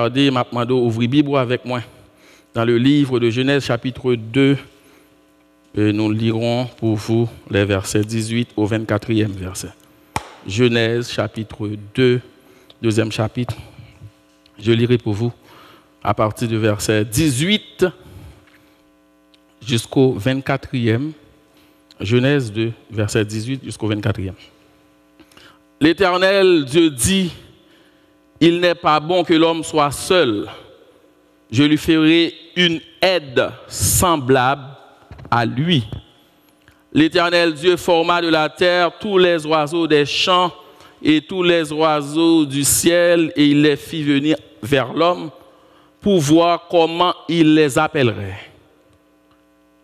tarder, m'a demandé d'ouvrir Bible avec moi dans le livre de Genèse chapitre 2. Nous lirons pour vous les versets 18 au 24e verset. Genèse chapitre 2, deuxième chapitre. Je lirai pour vous à partir du verset 18 jusqu'au 24e. Genèse 2, verset 18 jusqu'au 24e. L'Éternel Dieu dit, « Il n'est pas bon que l'homme soit seul. Je lui ferai une aide semblable à lui. » L'Éternel Dieu forma de la terre tous les oiseaux des champs et tous les oiseaux du ciel, et il les fit venir vers l'homme pour voir comment il les appellerait.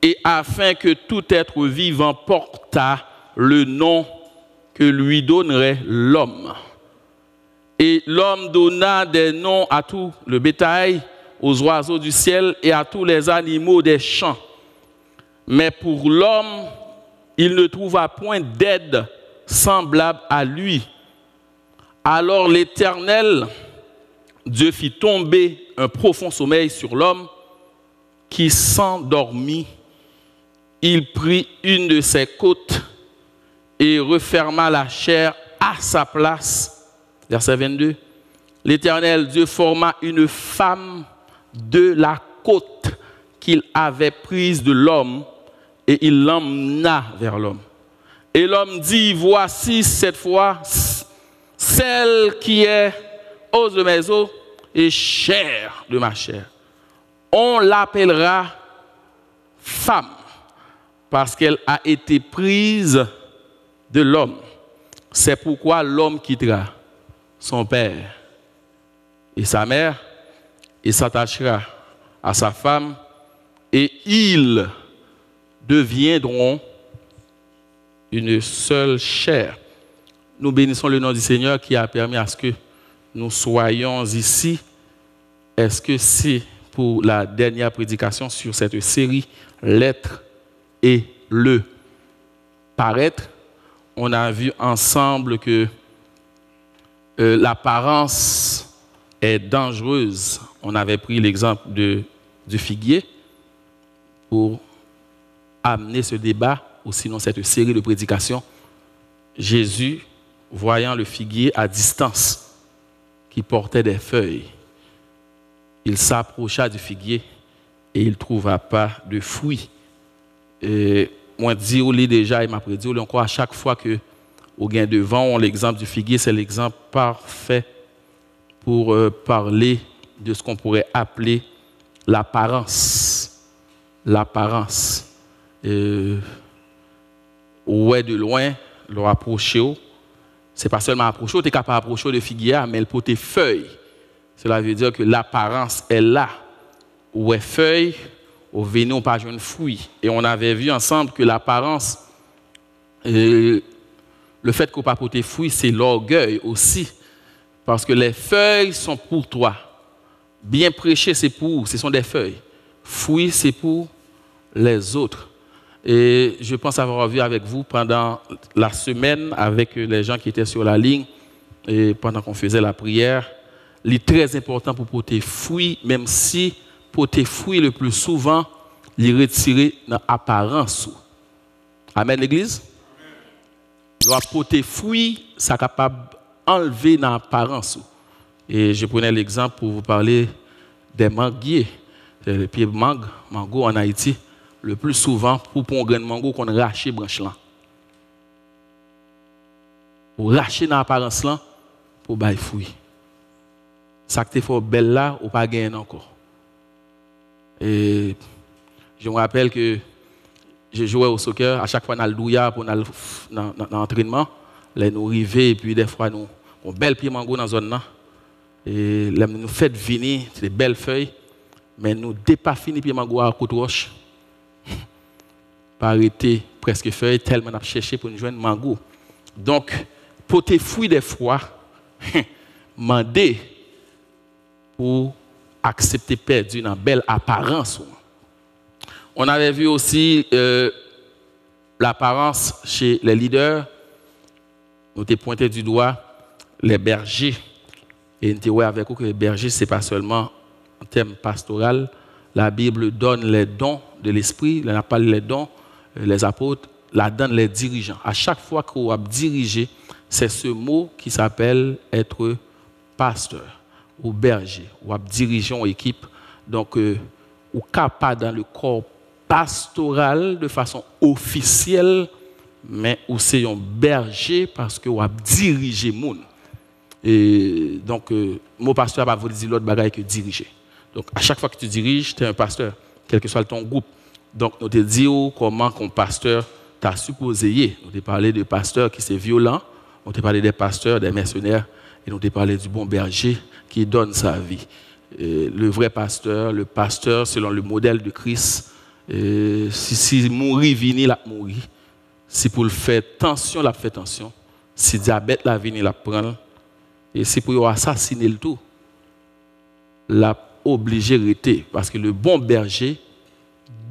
Et afin que tout être vivant portât le nom que lui donnerait l'homme. Et l'homme donna des noms à tout le bétail, aux oiseaux du ciel et à tous les animaux des champs. Mais pour l'homme, il ne trouva point d'aide semblable à lui. Alors l'Éternel, Dieu fit tomber un profond sommeil sur l'homme qui s'endormit. Il prit une de ses côtes et referma la chair à sa place. Verset 22. L'Éternel Dieu forma une femme de la côte qu'il avait prise de l'homme et il l'emmena vers l'homme. Et l'homme dit, voici cette fois celle qui est os de mes os et chair de ma chair. On l'appellera femme parce qu'elle a été prise de l'homme. C'est pourquoi l'homme quittera son père et sa mère et s'attachera à sa femme et ils deviendront une seule chair. Nous bénissons le nom du Seigneur qui a permis à ce que nous soyons ici. Est-ce que c'est pour la dernière prédication sur cette série L'être et le paraître? On a vu ensemble que l'apparence est dangereuse. On avait pris l'exemple du figuier pour amener ce débat, ou sinon cette série de prédications. Jésus, voyant le figuier à distance, qui portait des feuilles, il s'approcha du figuier et il ne trouva pas de fruits. Et moi, je dis déjà, il m'a prédit, encore à chaque fois que au gain devant, l'exemple du figuier, c'est l'exemple parfait pour parler de ce qu'on pourrait appeler l'apparence. L'apparence. Ouais, de loin, le rapprocher, c'est pas seulement approcher, tu es capable d'approcher le figuier, mais il porte feuilles. Cela veut dire que l'apparence est là. Ouais, feuilles, au venir, on pas de fruits. Et on avait vu ensemble que l'apparence, le fait qu'on ne pas porter fruits, c'est l'orgueil aussi. Parce que les feuilles sont pour toi. Bien prêcher, c'est pour, ce sont des feuilles. Fruits, c'est pour les autres. Et je pense avoir vu avec vous pendant la semaine, avec les gens qui étaient sur la ligne, et pendant qu'on faisait la prière, il est très important pour porter fruits, même si porter fruits le plus souvent, il est retiré dans l'apparence. Amen, l'Église? Amen. Porter fruits, ça capable d'enlever dans l'apparence. Et je prenais l'exemple pour vous parler des manguiers. Les pieds mango en Haïti, le plus souvent, pour un grain de mango, qu'on rache les branches là. Pour racher dans l'apparence là, pour bailler fruits. Ça qui te fait belle là, ou pas gagner encore. Et je me rappelle que je jouais au soccer, à chaque fois dans le douillard pour dans l'entraînement, les nous arrivons et puis des fois nous on belle pied mango dans la zone là. Et là nous fait venir des belles feuilles, mais nous pas fini pied mango à côte roche. Pas arrêter presque feuilles tellement on a cherché pour nous joindre mango. Donc porter fruits des fois, demander pour accepter perdu dans belle apparence. On avait vu aussi l'apparence chez les leaders. Nous t'ai pointé du doigt les bergers. Et nous avons avec vous que berger, ce n'est pas seulement en termes pastoral. La Bible donne les dons de l'esprit, elle n'a pas les dons, les apôtres, la donne les dirigeants. À chaque fois qu'on va diriger, c'est ce mot qui s'appelle être pasteur ou berger, ou à diriger une équipe. Donc, ou capable dans le corps pastoral de façon officielle, mais ou c'est un berger parce que ou a diriger monde. Et donc, mon pasteur va vous dire l'autre bagaille que diriger. Donc, à chaque fois que tu diriges, tu es un pasteur, quel que soit ton groupe. Donc, nous te disons comment un pasteur t'a supposé y est. Nous te parlé de pasteurs qui sont violents, nous te parlé des pasteurs, des mercenaires, et nous te parlé du bon berger qui donne sa vie. Le vrai pasteur, le pasteur selon le modèle de Christ, si mourir, vini, la mourir. Si pour le faire tension, la fait tension. Si diabète, la vini, la prend. Et si pour assassiner le tout, la obligé de rester. Parce que le bon berger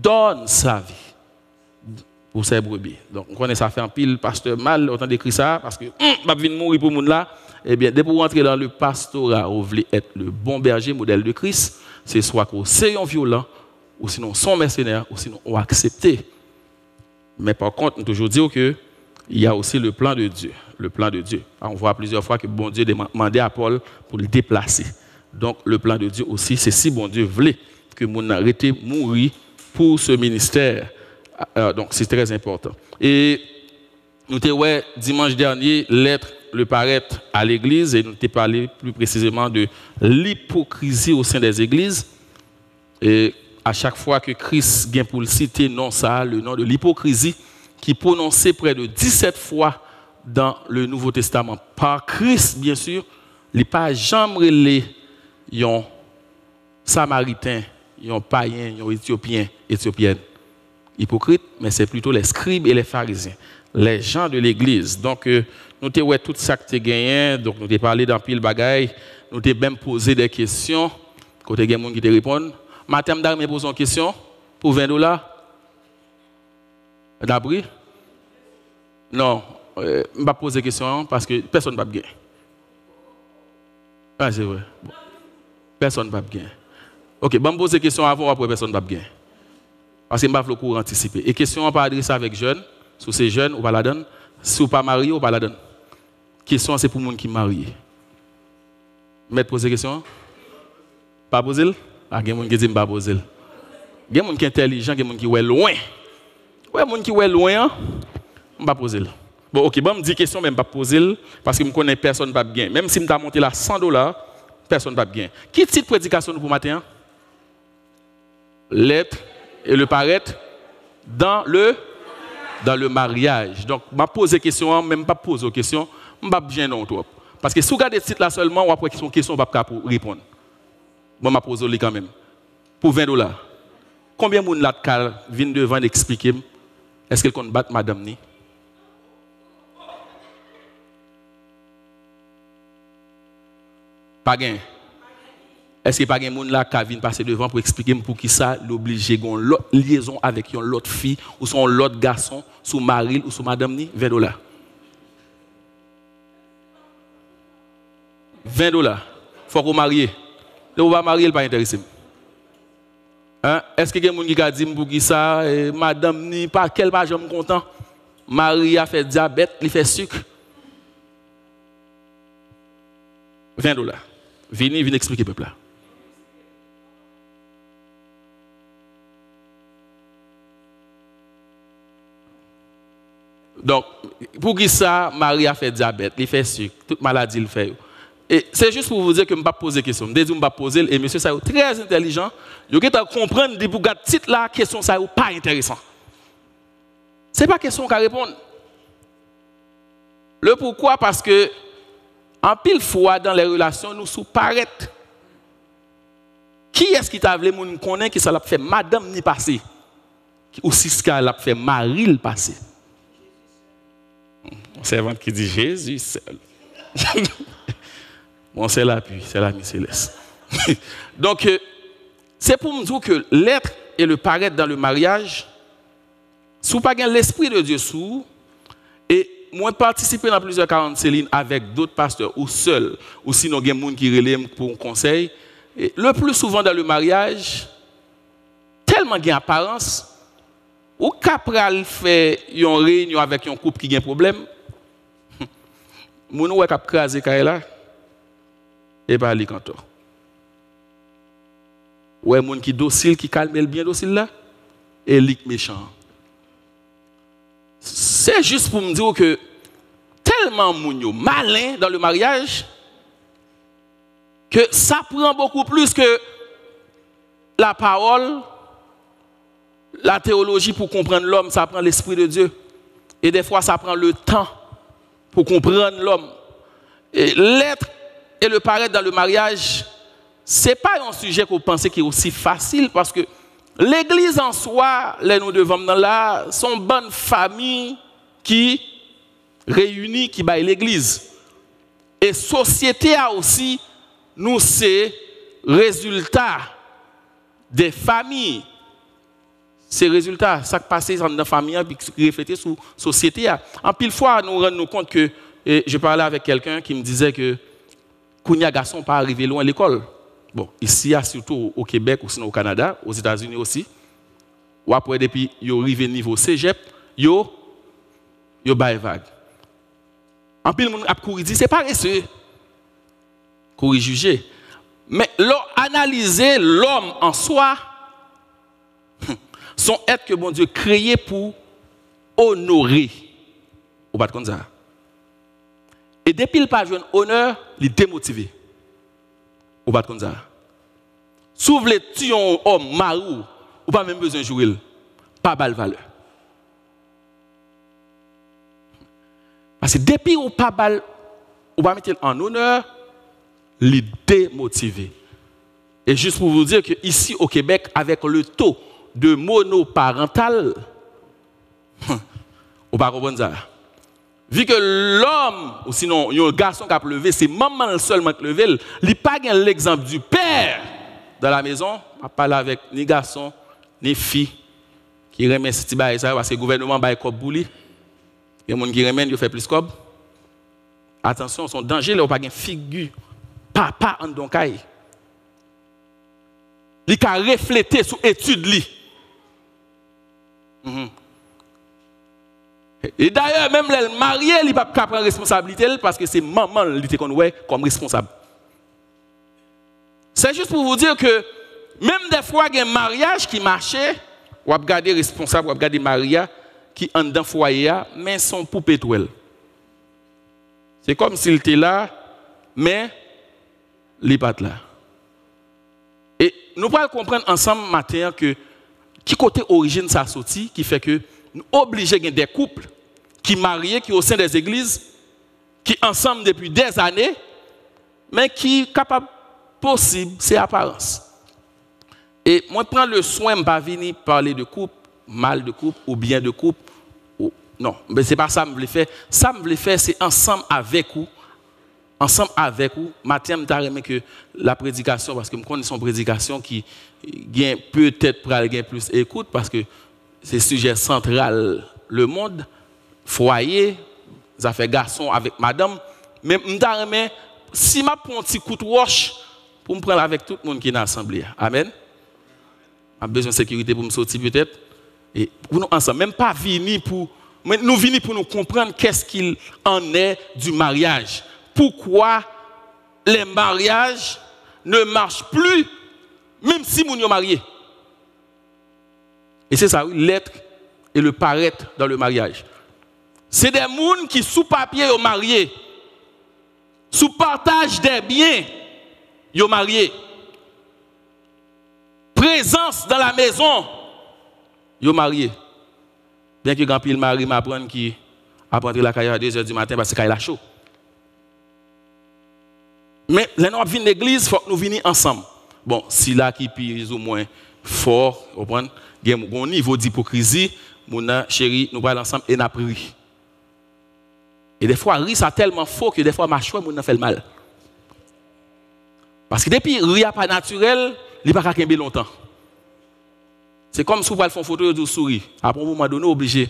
donne sa vie pour ses brebis. Donc, on connaît ça fait un pile, pasteur mal, autant d'écrit ça, parce que, va venir mourir pour le monde là. Eh bien, dès pour rentrer dans le pastorat, vous voulez être le bon berger, modèle de Christ, c'est soit qu'on c'est un violent, ou sinon son mercenaire, ou sinon on accepter. Mais par contre, on toujours dire qu'il y a aussi le plan de Dieu. Le plan de Dieu. On voit plusieurs fois que bon Dieu demandait à Paul pour le déplacer. Donc, le plan de Dieu aussi, c'est si bon Dieu voulait que mon arrêté mourir pour ce ministère. Donc, c'est très important. Et nous avons dimanche dernier lettre le paraître à l'église et nous avons parlé plus précisément de l'hypocrisie au sein des églises. Et à chaque fois que Christ vient pour le citer, non ça, le nom de l'hypocrisie, qui est prononcé près de 17 fois dans le Nouveau Testament par Christ, bien sûr, il n'est pas jamais les Samaritains, les païens, les Éthiopiens, Éthiopiennes, hypocrites, mais c'est plutôt les scribes et les pharisiens, les gens de l'église. Donc, nous avons tout ça que tu as gagné, donc nous avons parlé d'un pile bagaille, nous avons même posé des questions, côté il y a des gens qui te répondent. Madame Dar me pose une question pour $20. D'abri? Non, je ne vais pas poser des questions parce que personne ne va gagner. Ah, c'est vrai. Bon. Personne ne va gagner. Ok, je vais me poser des questions avant ou après personne ne va gagner. Parce que je ne vais pas le cours anticiper. Et question, on peut adresser avec jeunes. Si c'est jeune, on va la donner. Si on n'est pas marié, on va la donner. Question, c'est pour les gens qui sont mariés. Maître, poser question? Pas poser? Ah, il y a des gens qui disent que je ne vais pas poser. Il y a des gens qui sont intelligents, il y a des gens qui sont loin. Ouais, les gens qui sont loin, je ne vais pas poser. Bon, ok, bon, je me dis question, mais je ne vais pas poser parce que je ne connais personne pas bien. Même si je vais monter là $100, personne ne va bien. Qui titre prédication pour matin? L'être et le paraître dans le mariage. Donc, je vais poser question, même pas poser question, je ne vais pas bien non trop. Parce que si vous regardez ce titre là seulement, ou après question, je ne vais pas répondre. Bon, je vais poser quand même. Pour $20. Combien de gens viennent devant expliquer est-ce qu'elle compte battre madame ni? Pas gain. Est-ce qu'il n'y a pas de gens qui viennent passer devant pour expliquer pour qui ça l'oblige à une liaison avec une autre fille ou son l'autre garçon, sous mari ou sous madame ni? $20. $20. Il faut qu'on marie. Si on va marier, il n'est pas intéressé. Hein? Est-ce qu'il y a des gens qui disent pour qui ça, madame ni pas quel pas j'aime content. Marie a fait diabète, il fait sucre. $20. Venez expliquer peuple là. Donc, pour qui ça, Marie a fait diabète, il fait sucre, toute maladie il fait. Et c'est juste pour vous dire que je ne vais pas poser de questions. Je ne vais pas poser, et monsieur, ça est très intelligent. Je vais comprendre, pour que titre la question, ça n'est pas intéressant. Ce n'est pas question qu'à répondre. Le pourquoi, parce que, en pile fois dans les relations, nous sous-paraître. Qui est-ce qui t'a voulu nous connaître qui ça l'a fait madame ni passé? Ou si ce qu'elle a fait mari le passé? Mon servante qui dit Jésus seul. Bon, c'est l'appui, c'est l'ami céleste. Donc, c'est pour me dire que l'être et le paraître dans le mariage, si vous n'avez pas l'esprit de Dieu sous, et moi participer dans plusieurs 40 Céline avec d'autres pasteurs ou seul, ou sinon il y a des gens qui relèvent pour un conseil. Et le plus souvent dans le mariage, tellement il y a apparence, ou qu'après fait une réunion avec un couple qui a un problème, mon ou cap craser là et pas aller cantor. Ouais moun qui docile qui calme bien docile là et lik méchant. C'est juste pour me dire que tellement moun yo malin dans le mariage que ça prend beaucoup plus que la parole, la théologie pour comprendre l'homme, ça prend l'esprit de Dieu. Et des fois ça prend le temps pour comprendre l'homme. Et l'être et le paraître dans le mariage, ce n'est pas un sujet qu'on pense qui est aussi facile parce que l'église en soi, les nous devons dans là, sont bonnes familles qui réunissent, qui baillent l'église. Et société a aussi, nous, c'est résultat des familles. Ces résultats, ça qui passe dans la famille, puis qui reflète sur la société. En pile fois, nous rendons compte que, et je parlais avec quelqu'un qui me disait que Kounia garçon pas arrivé loin à l'école. Bon, ici, surtout au Québec ou sinon au Canada, aux États-Unis aussi. Ou après, depuis, yo arrivé niveau cégep, yo baille vague. En pile, moun ap kouri dit, c'est paresseux. Kouri juger. Mais analyser l'homme en soi, son être que bon Dieu créé pour honorer. Ou pas comme ça. Et depuis le pas jeune honneur, il est démotivé. Ou pas comme ça. S'ouvre les tuyaux homme marou, ou pas même besoin de jouer, pas bal valeur. Parce que depuis ou pas bal, ou pas mettre en honneur, il est démotivé. Et juste pour vous dire que ici au Québec, avec le taux de monoparental, ou pas comprendre ça. Vu que l'homme, ou sinon, il y a un garçon qui a levé, c'est maman seulement qui a levé, il n'y a pas l'exemple du père dans la maison. Je ne parle avec ni garçon, ni fille qui remet ce petit bail, parce que le gouvernement bail comme bouli. Il y a des gens qui remettent, ils font plus comme. Attention, son danger, il n'y a pas de figure, papa en donkaï. Il a reflété sur l'étude. Et d'ailleurs, même les mariés, il ne peut pas prendre responsabilité parce que c'est maman qui est comme responsable. C'est juste pour vous dire que même des fois, il y a un mariage qui marchait, ou à garder responsable, ou à garder Maria qui est dans le foyer, mais son poupée tout. C'est comme s'il était là, mais il n'est pas là. Et nous pouvons comprendre ensemble matin que qui côté origine ça sorti, qui fait que nous obligés des couples qui mariés, qui au sein des églises, qui ensemble depuis des années, mais qui capable possible, c'est apparence. Et moi, je prends le soin de ne pas venir parler de couple, mal de couple ou bien de couple. Non, mais ce n'est pas ça que je voulais faire. Ça que je voulais faire, c'est ensemble avec vous. Ensemble avec vous. Matin, je remis que la prédication, parce que je connais son prédication qui gagne peut-être pour gagner plus écoute, parce que c'est sujet central, le monde, foyer, ça fait garçon avec madame. Mais je remis, si je prends un petit coup de roche, pour me prendre avec tout le monde qui est dans l'assemblée. Amen. J'ai besoin de sécurité pour me sortir peut-être. Et pour nous ensemble, même pas venir pour. Mais nous venons pour nous comprendre qu'est-ce qu'il en est du mariage. Pourquoi les mariages ne marchent plus, même si nous sommes mariés. Et c'est ça, oui, l'être et le paraître dans le mariage. C'est des gens qui, sous papier, sont mariés. Sous partage des biens, sont mariés. Présence dans la maison, sont mariés. Bien que grand pile mari m'apprenne qui apprend la caille à 2h du matin parce qu'il a chaud. Mais les gens viennent à l'église, il faut que nous venions ensemble. Bon, si là qui plus ou moins fort, vous comprenez, il y a un niveau d'hypocrisie, mon chéri, nous allons ensemble et nous prions. Et des fois, rire, c'est tellement faux que des fois, ma choix, nous fait le mal. Parce que depuis, rire pas naturel, il n'y a pas qu'à gagner longtemps. C'est comme si vous faites une photo de souris. Après un moment donné, obligé.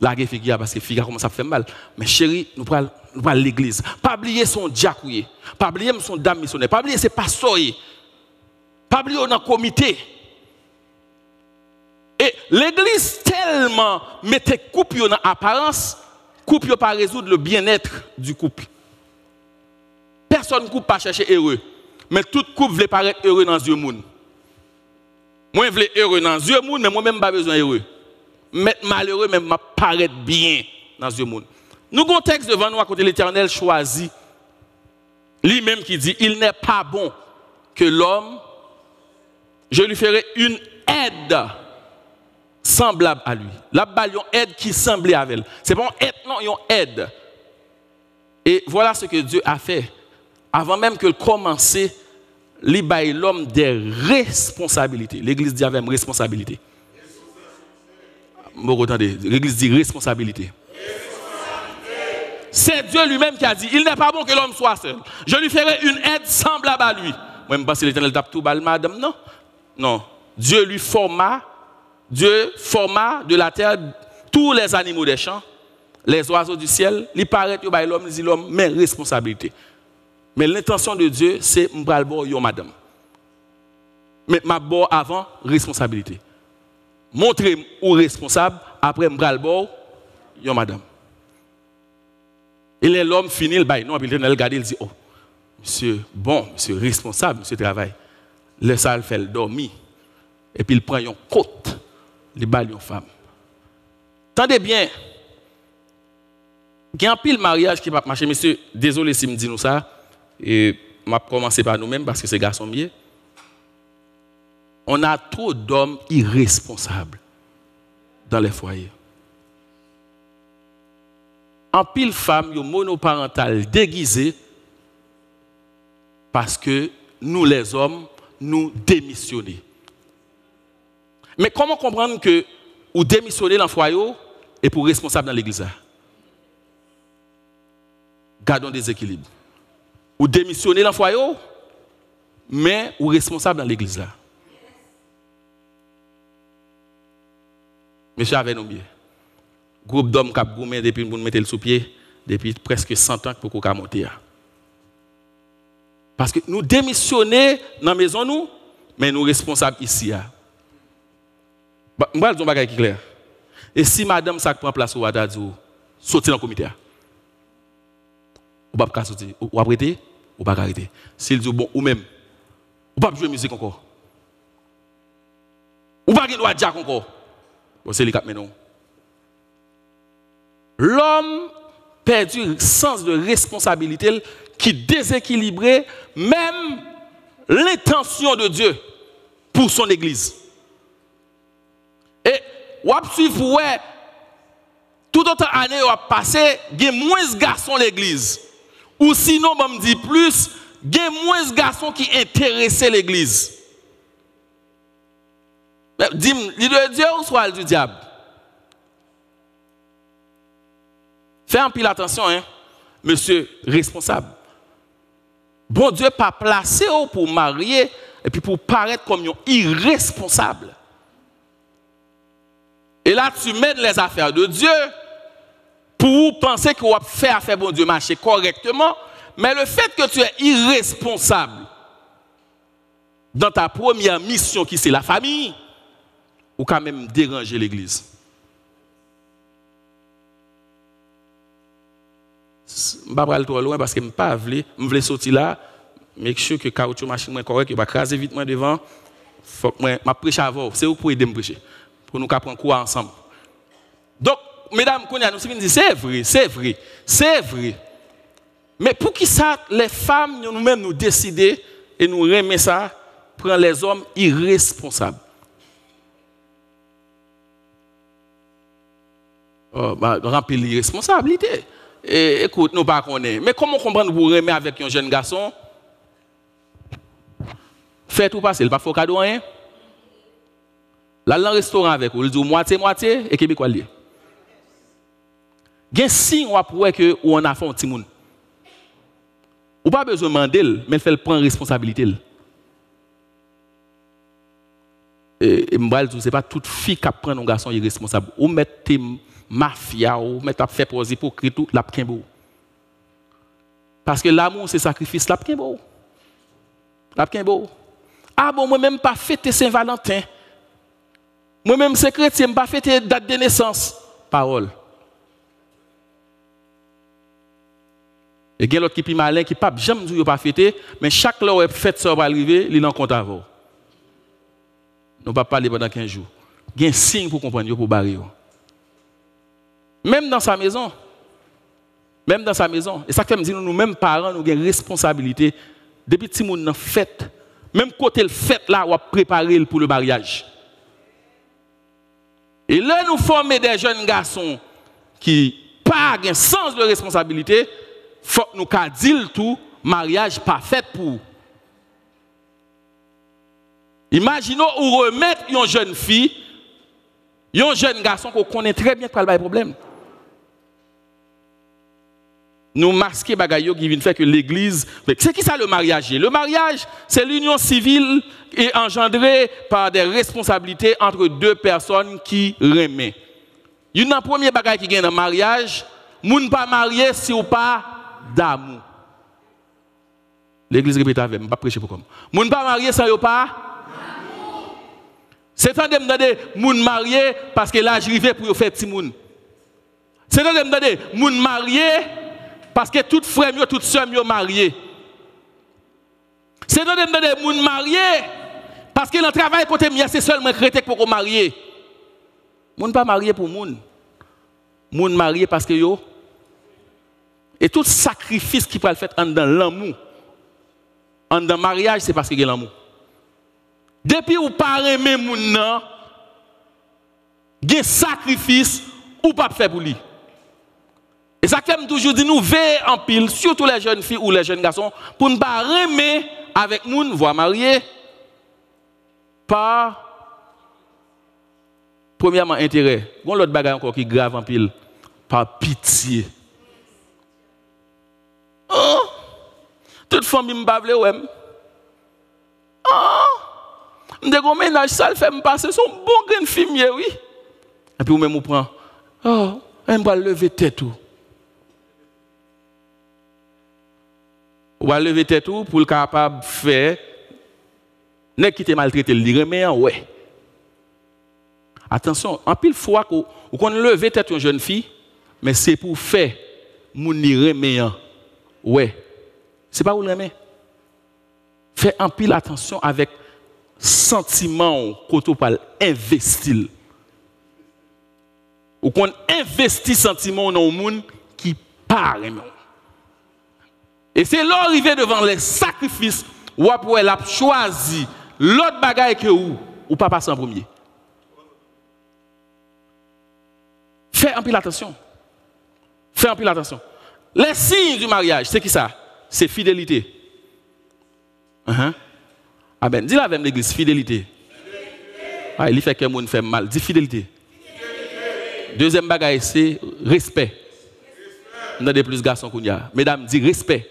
La figure parce que figure commence à faire mal. Mais chérie, nous prenons l'église. Pas oublier son diacouille. Pas oublier son dame missionnaire. Pas oublier ses pasteurs. Pas oublier dans le comité. Et l'église tellement mettait couple dans l'apparence, couple pas résoudre le bien-être du couple. Personne ne couple pas chercher heureux. Mais tout couple veut paraître heureux dans Dieu monde. Moi je veux heureux dans Dieu monde, mais moi-même pas besoin heureux. Mais malheureux même paraître bien dans Dieu monde. Nous avons un texte devant nous à côté de l'Éternel choisi. Lui-même qui dit, il n'est pas bon que l'homme, je lui ferai une aide semblable à lui. La balle, une aide qui semblait à elle. Ce n'est pas une aide, non, une aide. Et voilà ce que Dieu a fait. Avant même que commencer, il baille l'homme des responsabilités. L'Église dit avec responsabilité. L'Église dit responsabilité. C'est Dieu lui-même qui a dit, il n'est pas bon que l'homme soit seul. Je lui ferai une aide semblable à lui. Moi, je pense que l'Éternel tape tout bal, madame. Non. Non. Dieu forma de la terre tous les animaux des champs, les oiseaux du ciel. Il paraît que l'homme, il dit l'homme, mais responsabilité. Mais l'intention de Dieu, c'est m'bral yo madame. Mais ma bo avant responsabilité. Montrez ou responsable après m'bral yo madame. Et l'homme finit le bail. Non, puis il regarde, il dit, oh, monsieur, bon, monsieur responsable, monsieur travail. Le sale fait le dormir. Et puis il prend une côte, il baille une femme. Tendez bien. Il y a un pile mariage qui va marcher, monsieur, désolé si me dit nous ça. Et je vais commencer par nous-mêmes parce que c'est garçon mieux. On a trop d'hommes irresponsables dans les foyers. En pile femme, yo monoparental déguisé parce que nous les hommes, nous démissionnons. Mais comment comprendre que vous démissionnez dans le foyer et pour responsable dans l'église? Gardons des équilibres. Vous démissionnez dans le foyer, mais vous responsable dans l'église. Monsieur avec nous bien. Groupe d'hommes qui ont goumé depuis pour nous mettre le sous-pied, depuis presque 100 ans pour qu'on monter. Parce que nous démissionnons dans la maison, nous, mais nous sommes responsables ici. Je vais dire un bagage qui est clair. Et si madame ça prend place, ou va dire, sortir dans le comité. Ou pas sortir. Ou arrêter, ou pas arrêter. S'il dit bon, ou même, ou pas jouer musique encore. Ou pas jouer de jack encore. Bon, c'est les cap maintenant. L'homme perdu le sens de responsabilité qui déséquilibrait même l'intention de Dieu pour son église. Et on va suivre, ouais, tout autant année on va passer, il y a moins de garçons à l'église. Ou sinon, on me dit plus, il y a moins de garçons qui intéressent l'église. Dis-moi, il de Dieu ou soit du diable? Fais un pile attention, hein, monsieur responsable. Bon Dieu pas placé pour marier et puis pour paraître comme un irresponsable. Et là, tu mènes les affaires de Dieu pour penser que tu vas faire affaire bon Dieu marcher correctement, mais le fait que tu es irresponsable dans ta première mission qui c'est la famille, ou quand même déranger l'église. Je ne vais pas aller trop loin parce que je ne veux pas sortir là, mais je suis que le caoutchouc machine est correct, il va craser vite devant. Faut que je prêche avant. C'est vous pour aider à me prêcher. Pour nous prendre quoi ensemble. Donc, mesdames, nous disons c'est vrai, c'est vrai, c'est vrai. Mais pour qui ça, les femmes, nous-mêmes, nous décider et nous remettre ça, prendre les hommes irresponsables. Remplir l'irresponsabilité. Et, écoute, nous pas connaître. Mais comment comprendre vous remettre avec un jeune garçon? Faites tout passer, il pas faut cadeau rien. Là, dans le restaurant avec vous, il dit moitié et Québécois lié. Il y a un signe que on a fait un petit monde. Ou pas besoin de demander, mais il fait prendre responsabilité. Et ce n'est pas toute fille qui prend un garçon irresponsable. Ou mettez mafia ou mais t'a fait poser pour créer tout la pkembo. Parce que l'amour c'est sacrifice la pkembo. La pkembo. Ah bon moi même pas fêter Saint-Valentin. Moi même c'est chrétien, pas fêter date de naissance. Parole. Et il y a l'autre qui est malin qui pas jamais dit pas fêter, mais chaque fois où fête ça va arriver, il en compte avant. Nous pas parler pendant 15 jours. Il y a un signe pour comprendre pour barrer. Même dans sa maison. Même dans sa maison. Et ça fait me dire nous mêmes parents nous avons une responsabilité depuis petit monde dans fête. Même côté le fête là, on va préparer pour le mariage. Et là nous formons des jeunes garçons qui pas un sens de responsabilité, faut que nous dire tout mariage pas fait pour. Imaginons ou remettre une jeune fille, un jeune garçon qu'on connaît très bien quel est le problème. Nous masquer bagaille qui vient faire que l'église, c'est qui ça le mariage? Le mariage, c'est l'union civile et engendrée par des responsabilités entre deux personnes qui remettent. Une première bagaille qui gagne dans le mariage, moun pas marié si ou pas d'amour. L'église répète avec, je pas prêcher pour comme. Moun pas marié si ou pas. C'est temps de me demander moun marié parce que l'âge arrivé pour faire petit moun. C'est temps de me demander moun marié parce que tout frère mio toute sœur mio marié. C'est temps de me demander moun marié parce que le travail côté mia c'est seulement chrétien pour qu'on marié. Moun pas marié pour moun. Moun marié parce que yo et tout sacrifice qui peut le faire dans l'amour. En dans mariage c'est parce que y a l'amour. Depuis ou pas aimer moun nan, gen sacrifice ou pas faire pour lui. Et ça comme toujours dit nous veillons en pile surtout les jeunes filles ou les jeunes garçons pour ne pas aimer avec moun voire marié par premièrement intérêt. Bon l'autre bagaille encore qui grave en pile par pitié. Oh, toute famille m'pa vle ouem. Oh, m'de gon ménage ça le fait me passer son bon grain fumier oui. Et puis ou même ou prend oh, on va lever tête tout. On va lever tête tout pour le capable faire n'est qui te maltraité le remet ouais. Attention, en pile fois qu'on lever tête une jeune fille mais c'est pour faire moun ni remet ouais. C'est pas où le remet. Fais en pile attention avec sentiment qu'on parle investir. Ou qu'on investit sentiment dans un monde qui part. Et c'est l'arrivée devant les sacrifices où elle a choisi l'autre bagaille que ou pas passer en premier. Fais en pile attention. Fais en pile attention. Les signes du mariage, c'est qui ça? C'est fidélité. Ah ben, dis-la avec l'église, fidélité. Ah, il fait que monde fait mal. Dis fidélité. Deuxième bagaille, c'est respect. On a des plus garçons qu'on y a. Mesdames, dis respect.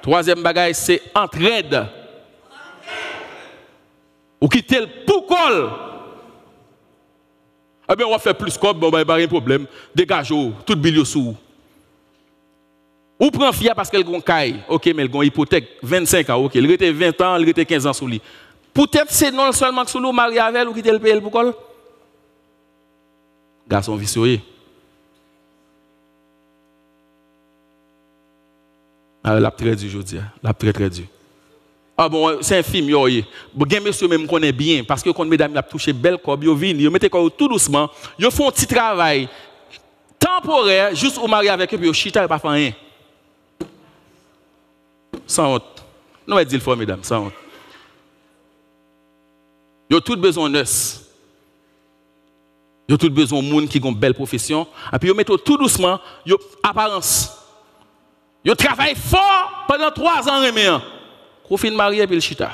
Troisième bagaille, c'est entraide. Ou quitter le poucol. Ah ben, on va faire plus comme, bon, ben, pas de problème. Dégagez-vous, tout bilio sous. Ou prend fia parce qu'elle gon caille. OK, mais elle gon hypothèque 25 ans, OK. Elle était 20 ans, elle était 15 ans sous lui. Peut-être c'est non seulement que sous nous marié avec elle ou quitter le pays pour quoi? Garçon vicieux. Ah, la très dur aujourd'hui, la très dur. Ah bon, c'est un film yo. Bon, gen monsieur même connaît bien parce que quand mesdames a touché belle corps, yo vinn, yo mettez corps tout doucement, yo font un petit travail temporaire juste au marié avec eux puis yo chita pas faire rien. Sans honte. Nous va dire le fort mesdames, sans honte. Yo tout besoin de nurse. Yo tout besoin de monde qui ont une belle profession et puis yo mettent tout doucement, yo apparence. Yo travaille fort pendant 3 ans reméan. Qu'on fin marié puis le chita.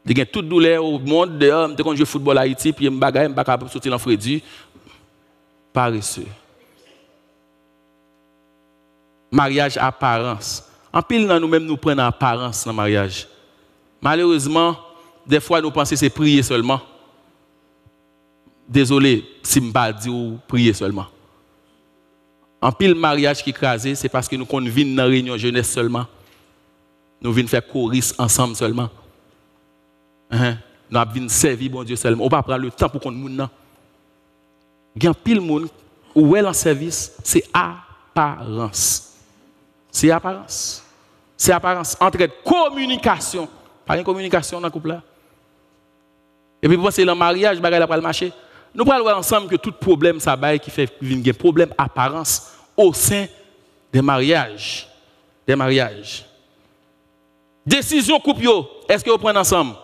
Il y a toute douleur au monde dehors, quand je joue football à Haïti puis me bagaille, me pas sortir dans Freddy. Paresseux. Mariage apparence. En pile nous-mêmes nous prenons apparence dans le mariage. Malheureusement, des fois nous pensons que c'est prier seulement. désolé si je ne pas dire ou prier seulement. En pile mariage qui crasé, c'est parce que nous venons dans la réunion jeunesse seulement. Nous venons faire chorus ensemble seulement. Nous venons servir bon Dieu seulement. On ne va pas prendre le temps pour qu'on nous non. Il y a pile monde où est en service, c'est apparence. C'est apparence. C'est apparence. Entre communication. Pas une communication dans le couple là. Et puis pour c'est le mariage, bagay la pas le marché. Nous allons voir ensemble que tout problème ça bail qui fait un problème apparence au sein des mariages. Des mariages. Décision couple, est-ce que vous prenez ensemble?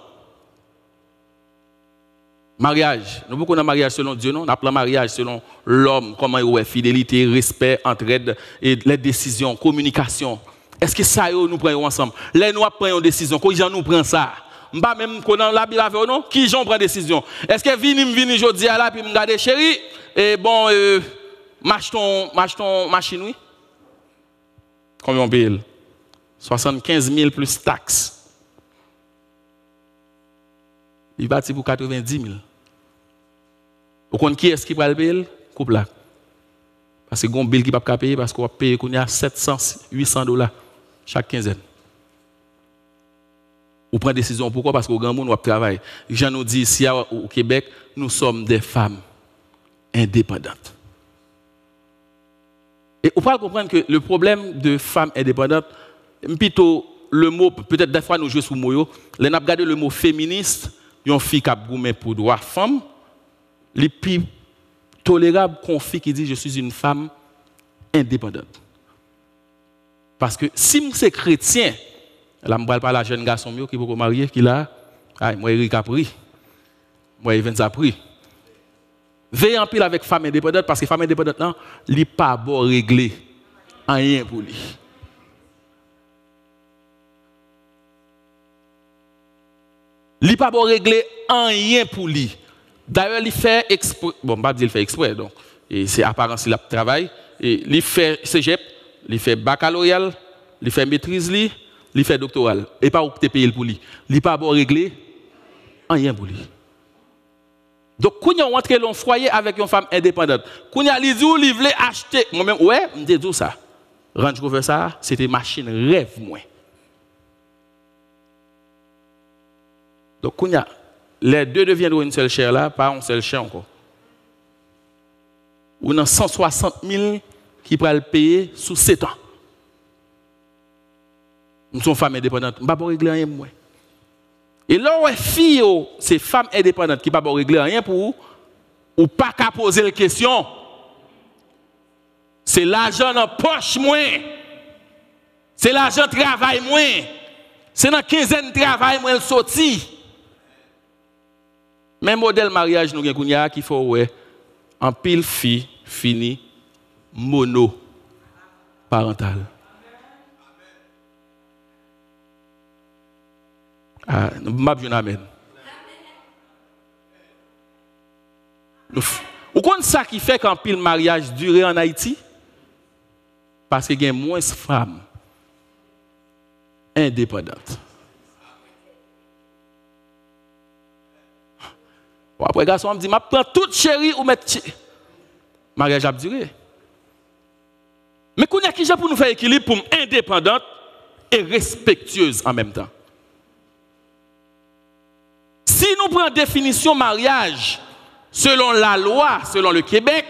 Mariage. Nous beaucoup de mariage selon Dieu, non? On appelle mariage selon l'homme, comment il est, fidélité, respect, entraide, et les décisions, communication. Est-ce que ça, nous prenons ensemble? Les nous prenons une décision, quand ils nous prennent ça? Pas même qu'on a la Bible avec non? Qui j'en prend décision? Est-ce que vini aujourd'hui à là, puis me regarder chérie, et bon, marche ton machine, oui? Combien on paye? 75 000 plus taxes. Il va pour 90 000. Vous connaissez qui est-ce qui va le payer? Couple là. Parce que il y a un bill qui ne peut pas payer parce qu'on va payer 700, 800 $ chaque quinzaine. Vous prenez des décisions pourquoi? Parce qu'au grand monde, on travaille. Je nous dis ici au Québec, nous sommes des femmes indépendantes. Et vous pouvez comprendre que le problème de femmes indépendantes, plutôt le mot, peut-être des fois nous jouons sur le mot, les n'a regardé le mot féministe, une fille qui a goumé pour droit femme, les plus tolérables qu'on fille qui dit je suis une femme indépendante. Parce que si c'est chrétien, là je ne parle pas la jeune garçon qui peut marier, qui là, moi Eric a pris, moi Evans a pris. Veillez en pile avec femme indépendante parce que femme indépendante, non, il n'est pas bon régler rien pour lui. Il n'est pas bon régler rien pour lui. D'ailleurs, il fait exprès, bon, pas dire il fait exprès, donc, et c'est apparence il a travail, et il fait cégep, il fait baccalauréat, il fait maîtrise, il fait doctoral, et pas où tu payé pour lui. Il n'est pas bon régler rien pour lui. Donc, quand on rentre dans le foyer avec une femme indépendante, quand on dit où il voulait acheter, moi-même, ouais, je dis tout ça. Range Rover, ça, c'était machine rêve, moi. Donc, quand les deux deviendront une seule chair là, pas une seule chair encore. On a 160 000 qui pourraient le payer sous 7 ans. Nous sommes femmes indépendantes, nous ne pouvons pas régler rien pour moi. Et là, les filles, ces femmes indépendantes qui ne peuvent pas régler rien pour vous, ou pas qu'à poser la question. C'est l'argent dans la poche, moins. C'est l'argent de travail, moins. C'est dans la quinzaine de travail, moins, le sorti. Même modèle mariage, nous avons qu'il faut, ouais, en pile fille, fini, mono, parental. Ah, nous m'avons amen. Vous connaissez ça qui fait qu'un pile mariage dure en Haïti? Parce qu'il y a moins de femmes indépendantes. Après, garçon me dit, je prends toute chérie ou mettre mariage a duré. Mais qu'on a qui pour nous faire équilibre pour indépendante et respectueuse en même temps. Si nous prenons définition mariage selon la loi, selon le Québec,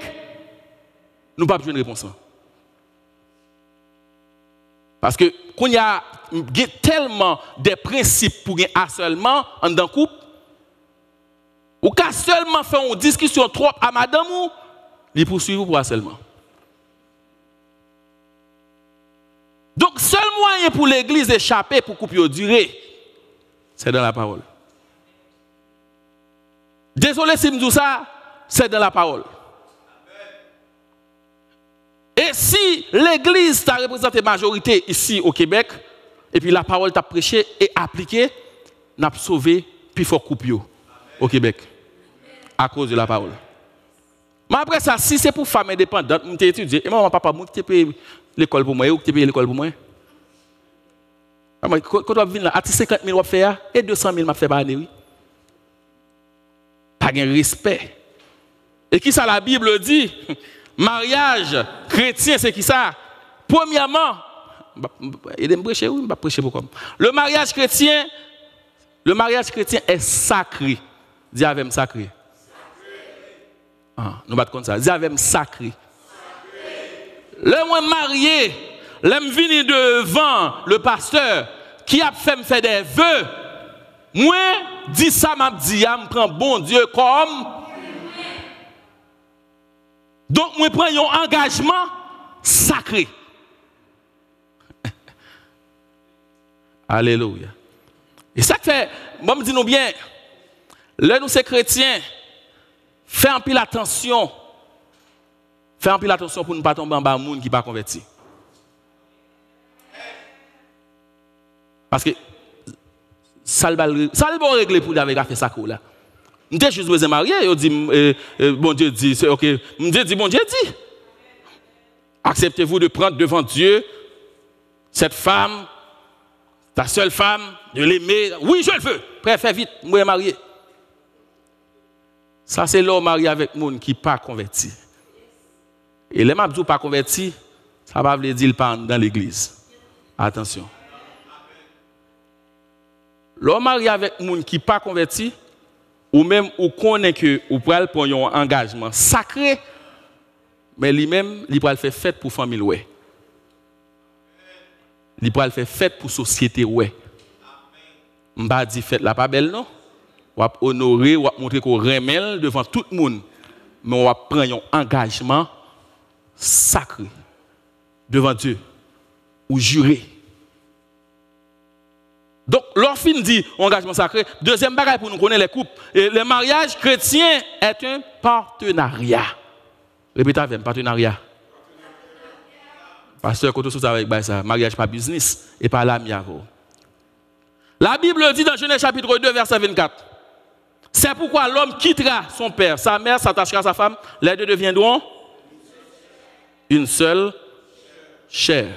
nous n'avons pas besoin de réponse. Parce que quand il y a tellement de principes pour un harcèlement en dans couple, ou qu'à seulement faire une discussion trop à madame ou, il poursuit pour harcèlement. Donc, seul moyen pour l'église d'échapper pour couper durer, c'est dans la parole. Désolé si je dis ça, c'est dans la parole. Et si l'église t'a représenté la majorité ici au Québec, et puis la parole t'a prêché et appliqué, n'a sauvé plus fort couple au Québec. À cause de la parole. Mais après ça, si c'est pour femmes indépendantes, je étudié, et moi, papa, je paye l'école pour moi, ou tu payes l'école pour moi. Quand on vient là, à 50 000, on et 200 000, je fais par année. Oui. Pas de respect. Et qui ça la Bible dit? Mariage chrétien, c'est qui ça? Premièrement, le mariage chrétien est sacré. Dis avec sacré. Ah, nous battons comme ça. Dis avec sacré. Le moi marié, l'aime venir devant le pasteur qui a fait me faire des vœux. Moi, dis ça, m'a dit, me prend bon Dieu comme. Donc, moi, prends un engagement sacré. Alléluia. Et ça fait, moi, me dis nous bien, là, nous, ces chrétiens, fais un peu attention. Fais un peu attention pour ne pas tomber en bas de monde qui n'est pas converti. Parce que ça le bon régler pour avec faire ça là. Je suis juste besoin de marier, je dis bon Dieu dit c'est OK. Je dis bon Dieu dit. Acceptez-vous de prendre devant Dieu cette femme, ta seule femme, de l'aimer. Oui, je le veux. Préfère vite, moi marier. Ça c'est l'homme marié avec monde qui pas converti. Et les mabdou pas converti, ça va veut dire qu'il pas dans l'église. Attention. L'homme marié avec moun qui pas converti ou même ou connaît que ou pral prendre un engagement sacré mais lui-même il pral faire fête pour famille ouais. Il pral faire fête pour société ouais. M'pa dit fête la pas belle non. Ou honorer ou montrer qu'on remel devant tout le monde mais on va prendre un engagement sacré devant Dieu ou jurer. Donc, l'orphine dit engagement sacré. Deuxième bagage pour nous connaître les couples. Et le mariage chrétien est un partenariat. Répétez avec partenariat. Pasteur, quand vous avez avec ça, mariage pas business et pas l'ami. La Bible dit dans Genèse chapitre 2, verset 24. C'est pourquoi l'homme quittera son père, sa mère s'attachera à sa femme, les deux deviendront une seule chair.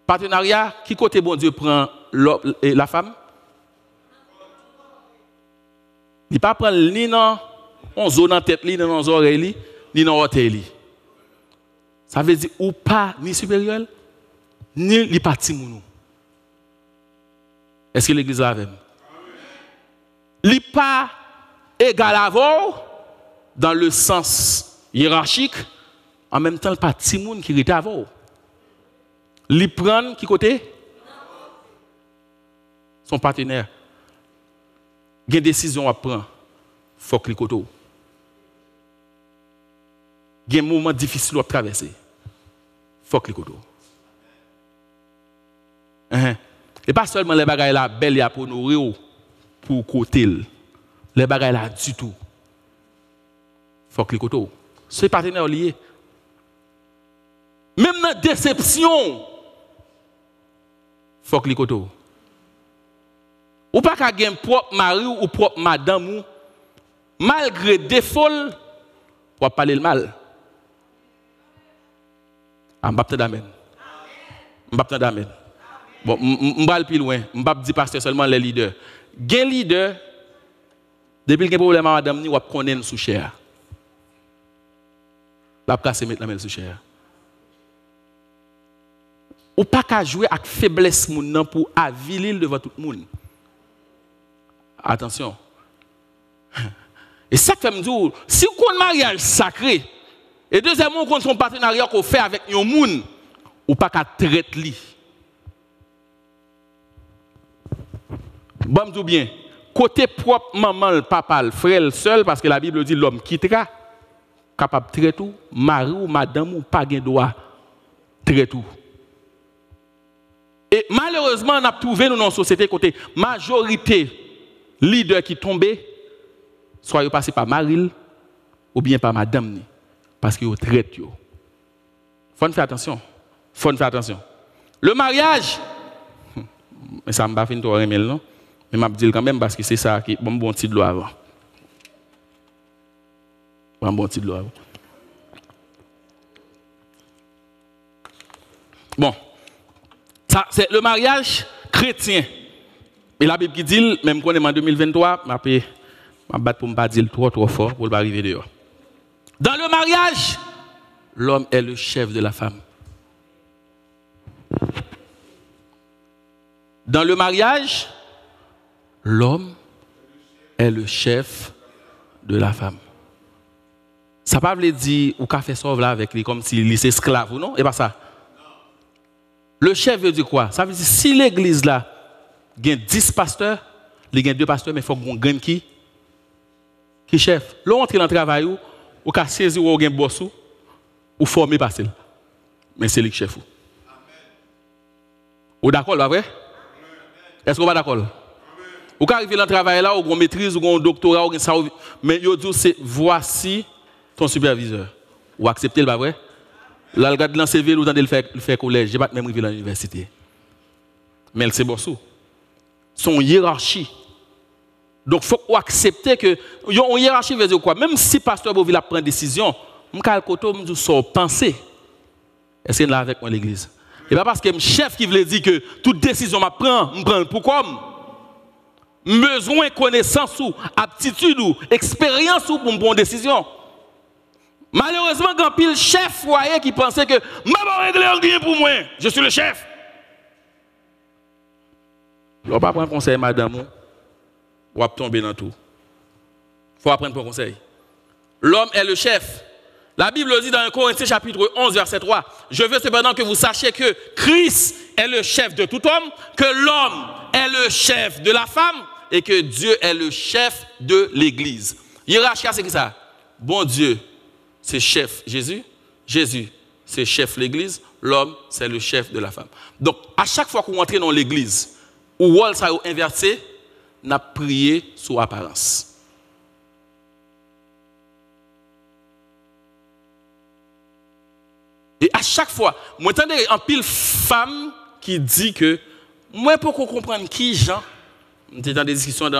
Partenariat, qui côté bon Dieu prend la femme? Il ne pas prendre ni dans on zone en tête, ni dans nos oreilles, ni dans l'orteil. Ça veut dire ou pas ni supérieur, ni li parti mounou. Est-ce que l'église la même? Li pas égal à vous dans le sens hiérarchique, en même temps le parti moun qui est à vous. Li prend qui côté? Son partenaire. Il y a une décision à prendre. Il faut que côté. Il y a un moment difficile à traverser. Il faut que côté. Et pas seulement les bagages là belles pour nourrir pour côté. Les bagages là du tout. Il faut que côté. Ce partenaire lié. Même dans la déception, il faut que les côtés. Ou pas qu'à un propre mari ou propre madame, malgré défaut, pour parler le mal. Je ne d'amen. Je d'amen. Bon, je vais aller plus loin. Je ne vais pas dire pasteur seulement les leaders. Les leaders, depuis qu'il y a un problème à madame, ils connaissent sous chair. La place mettre la main sous chair. Ou pas qu'à jouer avec faiblesse moun pour aviler devant tout le monde. Attention. Et ça fait me dire, si vous avez un mariage sacré, et deuxièmement, vous avez son partenariat qu'on fait avec un monde, ou pas qu'à traiter lui. Bon, me bien, côté propre maman, le papa, le frère, le seul, parce que la Bible dit l'homme quittera, capable de traiter tout, mari ou madame ou pas de droit, traiter tout. Et malheureusement, on a trouvé dans notre société côté majorité leader qui tombé, soit ils passent par Maril ou bien par madame, parce qu'ils traitent. Il faut faire attention. Faut faire attention. Le mariage, mais ça ne m'a pas fait un non? Mais je vais dire quand même parce que c'est ça qui est bon petit de l'eau avant. Bon petit de l'eau avant. Bon. Ça, c'est le mariage chrétien. Et la Bible qui dit, même qu'on est en 2023, Je vais battre pour ne pas dire trop fort pour ne pas arriver dehors. Dans le mariage, l'homme est le chef de la femme. Dans le mariage, l'homme est le chef de la femme. Ça ne veut pas dire ou qu'a fait sauve là avec lui comme s'il est esclave ou non, et pas ça. Le chef veut dire quoi? Ça veut dire si l'église là, il y a 10 pasteurs, il y a 2 pasteurs, mais il faut qu'on gagne qui chef. L'on entre dans le travail ou qu'à saisir ou gagne boss ou former passer. Mais c'est lui qui chef. Ou d'accord là vrai? Est-ce qu'on va d'accord? Ou quand arriver dans le travail là, ou qu'on maîtrise, ou qu'on doctorat, ou qu'on ça, mais yo dit c'est voici ton superviseur. Ou accepter le pas vrai? Là, le gars de l'enseigner, ou le faire collège, j'ai pas même arrivé à l'université. Mais c'est bossou. Son hiérarchie. Donc, il faut accepter que. Une hiérarchie veut dire quoi? Même si le pasteur Boville a pris une décision, je vais dire penser. Est-ce qu'il est là avec moi l'église? Et pas parce que le chef qui veut dire que toute décision je prends. Pourquoi? Besoin de connaissance ou aptitude ou expérience ou pour prendre une décision. Malheureusement, quand il y a un chef foyer qui pensait que je vais régler rien pour moi, je suis le chef. Je ne vais pas prendre conseil, madame, ou tomber dans tout. Il faut apprendre pour conseil. L'homme est le chef. La Bible dit dans 1 Corinthiens chapitre 11, verset 3, « Je veux cependant que vous sachiez que Christ est le chef de tout homme, que l'homme est le chef de la femme et que Dieu est le chef de l'Église. » Hiérarchie, c'est qui ça? Bon Dieu, c'est chef Jésus. Jésus, c'est chef l'Église. L'homme, c'est le chef de la femme. Donc, à chaque fois qu'on entre dans l'Église, où rôle ça est inversé, on a prié sous apparence. Et à chaque fois, moi entendez un pile femme qui dit que moi pour qu'on comprenne qui Jean, j'étais dans des discussions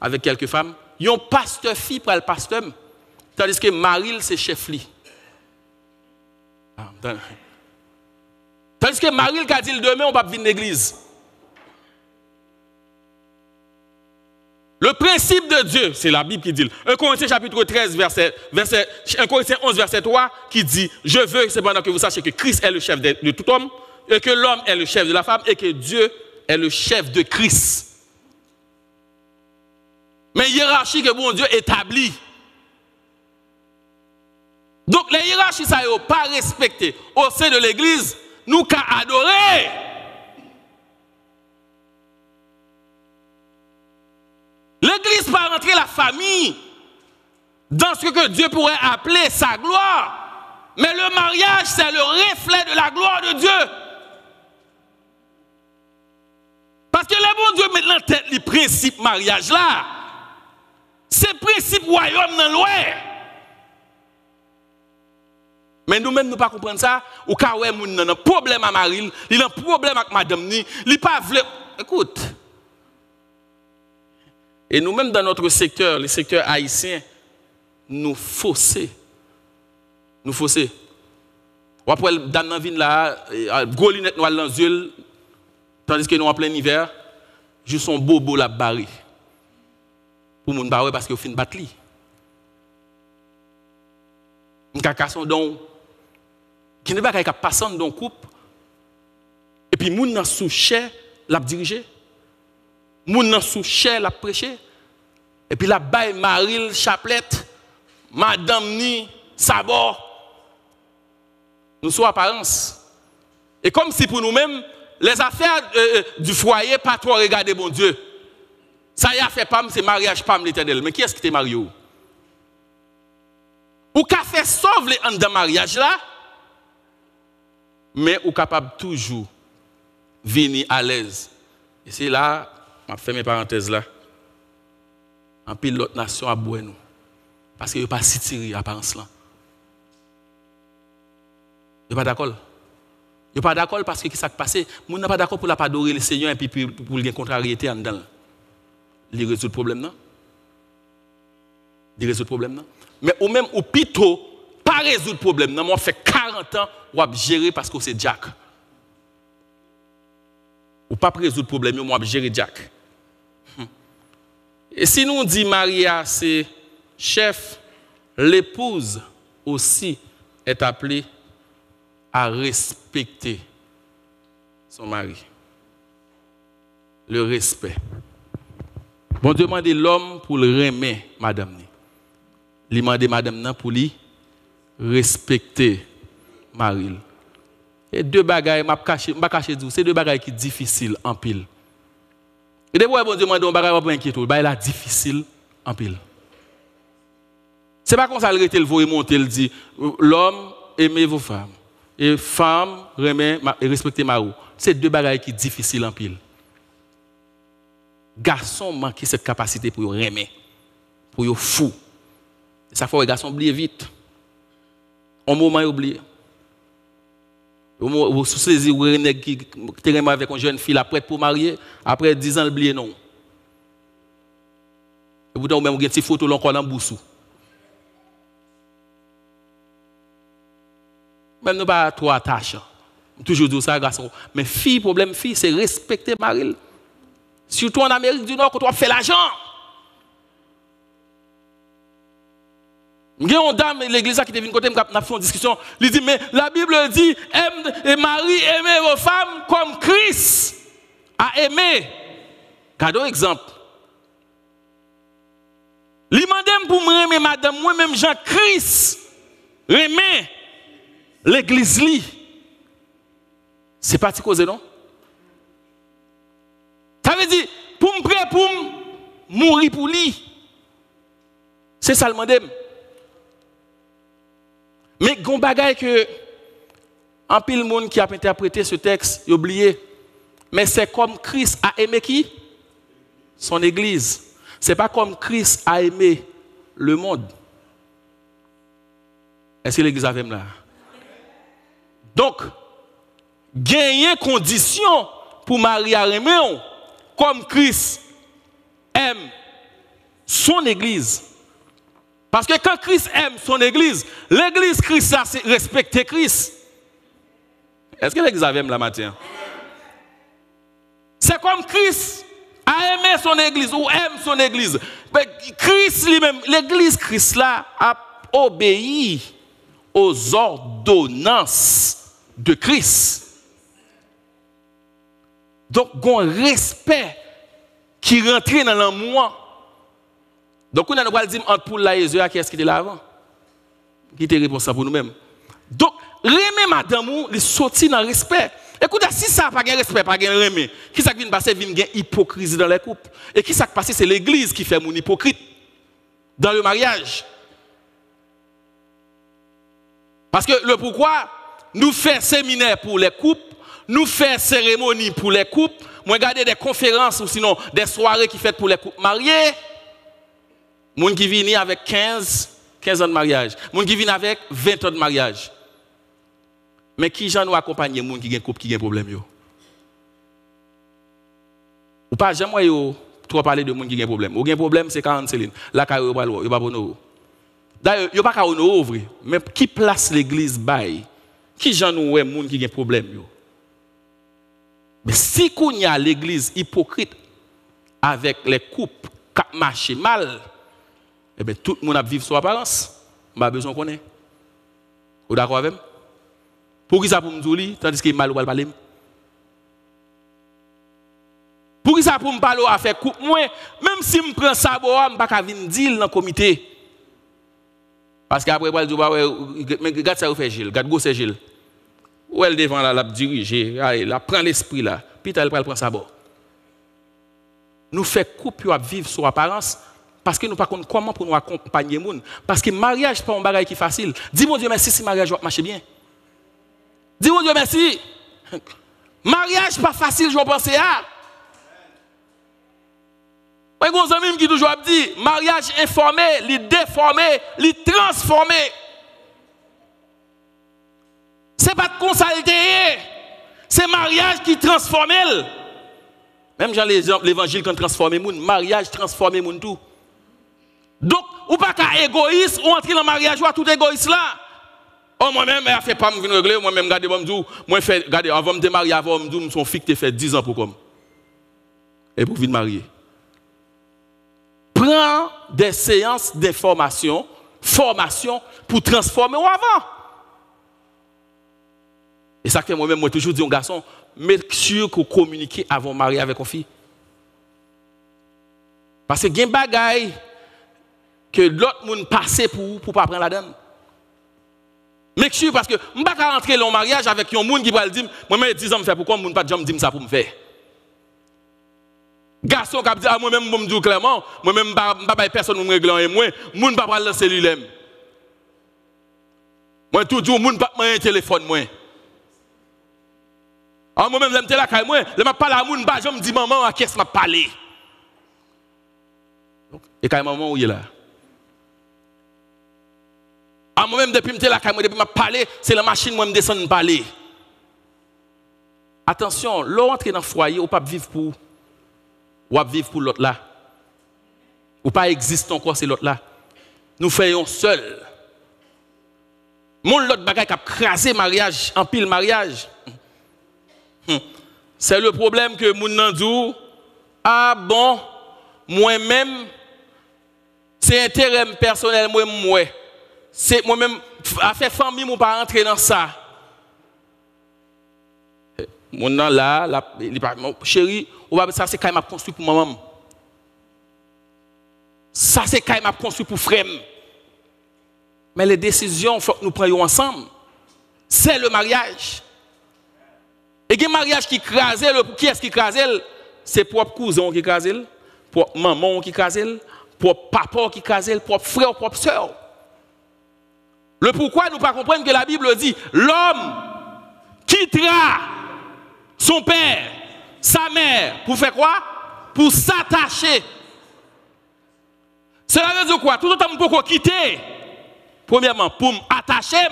avec quelques femmes, ils ont pasteur fille pour le pasteur, tandis que Marie c'est chef li. Tandis que Marie qui a dit demain on va venir l'église. Le principe de Dieu, c'est la Bible qui dit. 1 Corinthiens chapitre 13, 1 Corinthiens 11, verset 3, qui dit, je veux cependant que vous sachiez que Christ est le chef de tout homme, et que l'homme est le chef de la femme, et que Dieu est le chef de Christ. Mais hiérarchie que bon Dieu établit. Donc les hiérarchies, ça n'est pas respectées au sein de l'église, nous qu'à adorer. L'église va rentrer la famille dans ce que Dieu pourrait appeler sa gloire. Mais le mariage, c'est le reflet de la gloire de Dieu. Parce que le bon Dieu met en tête les principes mariage là. C'est principe royaume dans l'ouest. Mais nous-mêmes, nous ne pouvons pas comprendre ça. Ou quand nous avons un problème à Marie, il a un problème avec madame Ni, il n'a pas voulu. Écoute. Et nous-mêmes, dans notre secteur, le secteur haïtien, nous fausser. Nous fausser. Ou après, dans la ville là, gros lunettes noires dans les yeux, tandis que nous en plein hiver, juste son bobo la barre. Pour mon barre parce qu'il fin de battre. Un cacasson donc, qui n'est pas qu'à passer dans un couple, et puis moun nan sous chair l'a diriger. Moun nan sous chair l'a prêcher. Et puis la baille Maril Chaplette, Madame Ni, Sabor. Nous sommes apparence. Et comme si pour nous-mêmes, les affaires du foyer, pas trop regarder bon Dieu. Ça y a fait pas, c'est mariage pas l'Éternel. Mais qui est-ce qui t'est marié? Ou qu'a fait sauver les dans mariage là, mais ou capable toujours venir à l'aise. Et c'est là, je fais mes parenthèses là. En pile l'autre nation à boire nous. Parce qu'il n'y a pas si tiré apparence là. Il n'y a pas d'accord. Il n'y a pas d'accord parce que qui s'est passé. Nous n'a pas d'accord pour la pas adorer le Seigneur et puis pour une contrariété en dedans. Il résout le problème non. Il résout le problème non. Mais au même au plutôt pas résoudre le problème non. Moi fait 40 ans ou à gérer parce que c'est Jack. Ou pas résoudre le problème moi gérer Jack. Et si nous dit Maria, c'est chef, l'épouse aussi est appelée à respecter son mari. Le respect. Bon Dieu demande l'homme pour le remettre, madame. Il demande madame pour lui respecter mari. Et deux bagailles, je vais cacher, c'est deux bagailles qui sont difficiles en pile. Et des fois, bon Dieu demande un bagage pas inquiéter, bah là difficile en pile. C'est pas comme ça le rete le voyer monter, il dit l'homme aimez vos femmes et femme respectez mari. C'est deux bagailles qui sont difficiles en pile. Garçon manque cette capacité pour aimer, pour yo fou. Ça fait les garçons oublier vite. Au moment oublier. Vous saisissez ou nèg qui te avec une jeune fille prête pour marier, après 10 ans oublier non. Et vous avez même une petite photo encore dans boussou. Même nous pas trop attaché. Toujours dire ça garçon, mais fille problème fille c'est respecter mari. Surtout en Amérique du Nord quand on fait l'argent. Il y a une dame de l'église qui est venue côté, nous fait une discussion. Il dit, mais la Bible dit, aime et Marie, aimez vos femmes comme Christ a aimé. Regardez un exemple. Il m'a dit pour me aimer, madame, moi-même Jean-Christ, aimer l'église. C'est pas de cause, non? Ça veut dire, pour me prêter pour mourir pour lui. C'est ça le mandem. Mais il y a un bagage que, en pile monde qui a interprété ce texte, il a oublié. Mais c'est comme Christ a aimé qui? Son église. Ce n'est pas comme Christ a aimé le monde. Est-ce que l'église a fait là? Donc, gagner condition pour Marie à aimer comme Christ aime son église. Parce que quand Christ aime son église, l'église Christ a respecté Christ. Est-ce que l'église aime la matière? C'est comme Christ a aimé son église ou aime son église. Mais Christ lui-même, l'église Christ là a obéi aux ordonnances de Christ. Donc, il y a un respect qui rentre dans l'amour. Donc, on a dire entre Paul et Jésus, qui est-ce qui était là avant? Qui était responsable pour nous-mêmes. Donc, remet madame, il sortit dans le respect. Écoutez, si ça n'a pas de respect, pas de remet, qui ça qui vient passer, vient hypocrisie dans les couples. Et qui ça qui passe, c'est l'église qui fait mon hypocrite dans le mariage. Parce que le pourquoi, nous faisons séminaire pour les couples, nous faisons cérémonie pour les couples, moi regarder des conférences ou sinon des soirées qui faites pour les couples mariés. Moun qui viennent avec 15 ans de mariage. Moun qui viennent avec 20 ans de mariage. Mais qui j'en nous accompagner moun qui gen couple qui gen problème yo? Ou pas jamais yo trop parler de moun qui gen problème. Ou gen problème c'est 40 Céline. La ka yo pas pour nous. D'ailleurs, yo pas ka nous ouvrir, mais qui place l'église bail? Qui j'en nous ouais moun qui gen problème yo? Mais si qu'on y a l'église hypocrite avec les couples qui marchent mal, eh bien, tout le monde a vivre sur apparence. Je n'ai besoin de connaître. Vous êtes d'accord avec moi? Pour qui ça pour me dire, tandis qu'il est mal ou pas parler? Pour qui ça pour me parler à faire coupe moi, même si je prends ça, je ne peux pas venir dire dans le comité. Parce qu'après, je vais dire, mais regarde ça, vous faites Gilles, regarde c'est Gilles. Où elle devant là, la diriger, elle prend l'esprit là, puis elle prend ça. Nous faisons coupe à vivre sur apparence. Parce que nous ne savons pas comment pour nous accompagner les gens. Parce que le mariage, ce n'est pas un bagage qui est facile. Dis mon Dieu merci si le mariage va marcher bien. Dis mon Dieu merci. Mariage n'est pas facile, je pense à. Moi, j'ai un ami qui toujours dit, mariage informé, il déformé, il transformé. Ce n'est pas de consulter. C'est le mariage qui transforme. Même dans l'évangile qui transforme les gens, mariage transforme les gens tout. Donc, ou pas qu'à égoïste, ou entrer dans le mariage, ou à tout égoïste là. Oh, moi-même, je ne fais pas me venir régler, moi-même, regardez, moi, regardez, avant de me démarrer, avant de me dire, son fils, tu fait 10 ans pour comme. Et pour venir marier. prend des séances d'information, formation pour transformer au avant. Et ça fait moi-même, moi toujours dis aux garçons, make sûr que vous communiquez avant de marier avec une fille. Parce que il y a des bagailles que l'autre monde passe pour ne pas prendre la donne. Make sûr parce que je ne peux pas rentrer dans le mariage avec un monde qui va le dire, moi-même 10 ans me faire pourquoi je ne peux pas dire ça pour me faire. Garçon qui dit moi-même je me dis clairement, moi-même je ne peux pas personne me régler et moi, je ne peux pas lancer lui-même. Moi toujours je ne peux pas un téléphone moi. Moi-même je me la caille moi, je ne parle à moun je me dis maman à qui est-ce que m'a parlé. Et quand maman où il est là. Moi-même, depuis que je suis parlé, c'est la machine qui me descend de parler. Attention, l'on entre dans le foyer, ou pas vivre pour ou vivre pour l'autre là. Ou pas exister encore, c'est l'autre là. Nous faisons seul. Mon l'autre bagaille qui a crasé mariage, en pile mariage. C'est le problème que mon nandou, ah bon, moi-même, c'est intérêt personnel, moi. C'est moi-même, à faire famille, je ne pas rentrer dans ça. Mon nom là, chérie, ça c'est quand même construit pour maman. Ça c'est quand même construit pour frère. Mais les décisions, il faut que nous prenions ensemble. C'est le mariage. Et il y a un mariage qui crase, qui est-ce qui crase? C'est propre cousin qui crase, propre maman qui crase, propre papa qui crase, propre frère, propre soeur. Le pourquoi nous ne pas comprendre que la Bible dit l'homme quittera son père, sa mère, pour faire quoi? Pour s'attacher. Cela veut dire quoi? Tout le temps que je peux quitter. Premièrement, pour m'attacher,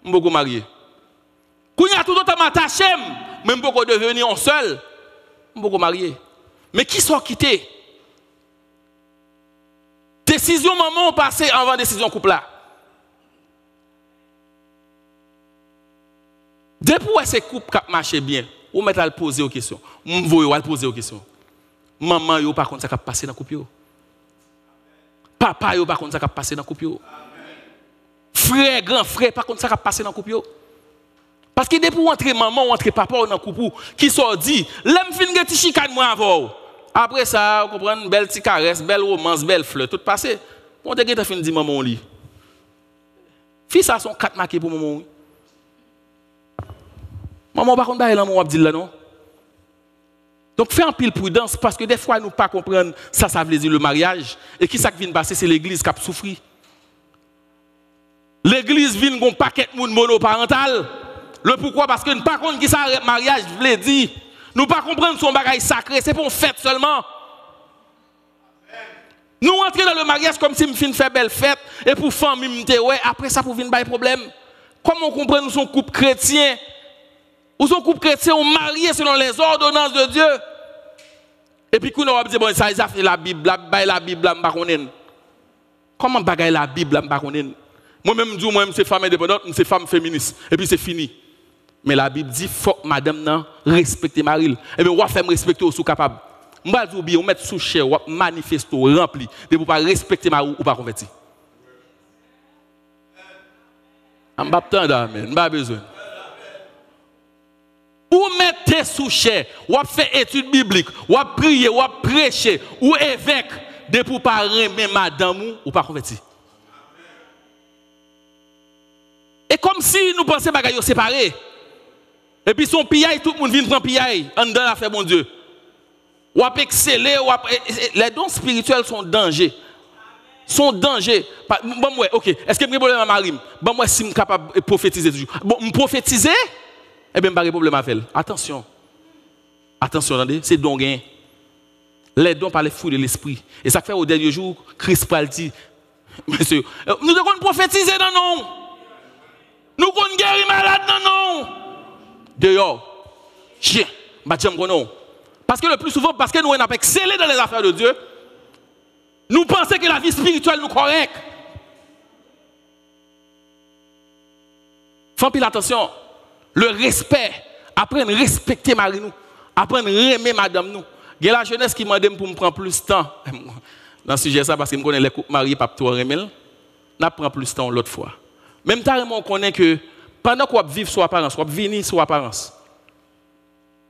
je peux marier. Quand il y a tout le temps m'attacher, mais je peux devenir un seul, je peux marier. Mais qui sont quittés? Décision maman passée avant décision couple là. Depuis que ces couples marchent bien, vous mettez à poser aux questions. Vous voyez à poser aux questions. Maman, yo par contre ça va passer dans le couple. Papa, yo par contre ça va passer dans le couple. Frère, grand frère, par contre ça va passer dans le couple. Parce que depuis entrer maman ou entrer papa dans le couple, qui sont dit, l'aime fin de petit chicane moi avant. Après ça, vous comprenez, belle petite caresse, belle romance, belle fleur, tout passé. On te fait fin de dire maman lit. Fils ça sont 4 marqués pour maman. Maman, par contre, elle a dit là, non? Donc, fais un pile prudence parce que des fois, nous ne pas comprendre ça veut dire le mariage. Et qui ça qui vient passer, c'est l'église qui a souffert. L'église vient avec un paquet de monde monoparental. Le pourquoi? Parce que nous ne pas comprendre qui ça mariage veut dire. Nous ne pas comprendre son bagage sacré, c'est pour une fête seulement. Nous entrons dans le mariage comme si nous faisions belle fête et pour famille, ouais, après ça, pour venir des problème. Comment on comprend nous sommes couple chrétien? Ou son couple chrétien ont marié selon les ordonnances de Dieu. Et puis, qu'on a dit, bon, ça, ils ont fait la Bible, la Bible, je ne sais pas. Comment bagaille la Bible, je ne sais pas. Moi-même, je suis femme indépendante, je suis femme féministe. Et puis, c'est fini. Mais la Bible dit, il faut que madame respecte Marie. Et bien, on va faire me respecter aussi capable. Je vais vous dire, on met sous chair, on manifeste, rempli. De ne pas respecter Marie ou pas convertir. Je ne vais pas attendre, je n'ai pas besoin. Ou mettez sous chair, ou faire études bibliques, ou prier, ou prêcher, ou évêque, de pour pas remettre madame ou pas convertir. Et comme si nous pensions que nous séparés. Et puis son pillaille, tout le monde vient prendre pillaille, en dedans l'affaire bon Dieu. Ou exceller, les dons spirituels sont danger. Sont danger. Bon, ouais, ok. Est-ce que j'ai un problème à Marim? Bon, moi, si je suis capable de prophétiser toujours. Bon, me prophétiser? Eh bien, je n'ai pas de problème à faire. Attention. Attention, attendez, c'est don gain. Les dons par les fruits de l'esprit. Et ça fait au dernier jour, Christ Paul dit, monsieur, nous devons prophétiser dans nous. Nous devons guérir malade dans nous. Dehors. Chien. Parce que le plus souvent, parce que nous avons excellé dans les affaires de Dieu, nous pensons que la vie spirituelle nous correcte. Faut pile attention. Le respect, apprendre à respecter Marie nous, apprendre à aimer madame nous. Il y a la jeunesse qui m'a demandé pour me prendre plus de temps. dans ce sujet ça parce que je connais les couples mariés pas tout remel. N'a prend plus de temps l'autre fois. Même on connaît que pendant qu'on vivre sur apparence, on venir sur apparence.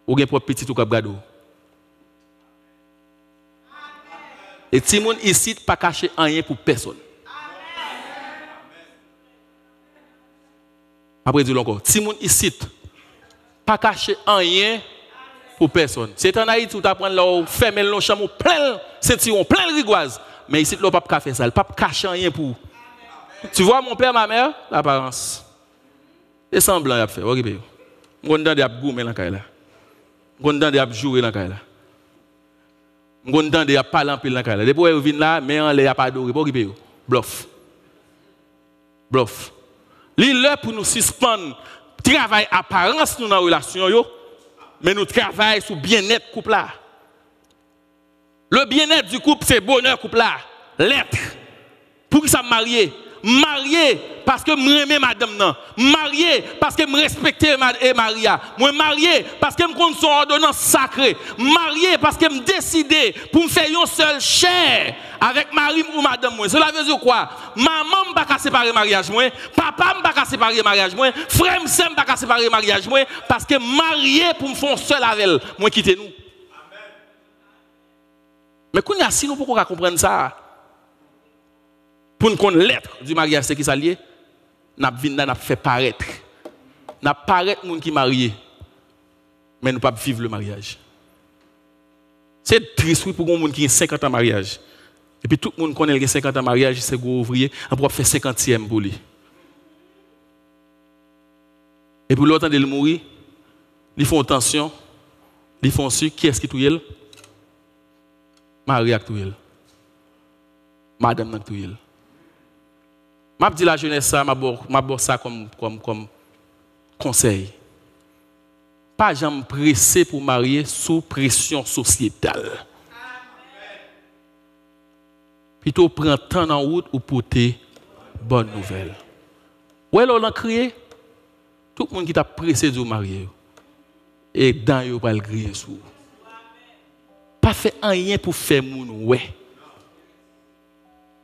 Ou gen propre petit ou k'ap gado. Et ti moun ici pas cacher rien pour personne. Après dire encore, ti moun ici pas cacher rien pour personne. C'est en Haïti où tu apprends là fermer le chambre plein ceinturon plein rigoise, mais ici là pas faire ça, pas cacher rien pour. Tu vois mon père ma mère, l'apparence. C'est semblant y a fait, OK. On entend des goumer dans caille là. On entend des jouer dans caille là. On entend des parler en pile dans caille là. Depuis ils viennent là, mais en l'air pas doré, OK. Bluff. Bluff. Li là pour nous suspendre travail apparence nous dans relation yo, mais nous travaillons sur bien-être couple là. Le bien-être du couple c'est bonheur couple là, l'être. Pour qui ça marié? Marié parce que je m'aime madame non. Marié parce que je respecte Maria. Moi marié parce que je compte son ordonnance sacrée. Marié parce que je décide pour me faire une seule chair avec Marie ou madame moi. Cela veut dire quoi? Maman pas qu'à séparer mariage moi, papa pas qu'à séparer mariage moi, frère m'sem pas qu'à séparer mariage moi parce que marié pour me faire seul avec elle. Moi quitter nous. Amen. Mais qu'on y a si nous pourquoi comprendre ça? Pour nous connaître l'être du mariage, c'est qui s'allie, n'a fait paraître. N'a paraître moun qui marié. Mais nous pas vivre le mariage. C'est triste pour un monde qui a 50 ans de mariage. Et puis tout le monde connaît qu'il a 50 ans de mariage, c'est gros ouvrier, on peut faire 50e pour lui. Et puis l'autre de mourir, ils font tension, ils font su qui est-ce qui touye? Marie a touye. Madame a touye. Je dis la jeunesse ça, je ça comme conseil. Pas jamais pressé pour marier sous pression sociétale. Plutôt prendre temps en route ou porter bonne nouvelle. Ou alors on a crié, tout le monde qui t'a pressé de marier. Et dans yo pas le crier sous. Pas fait rien pour faire moun ouais.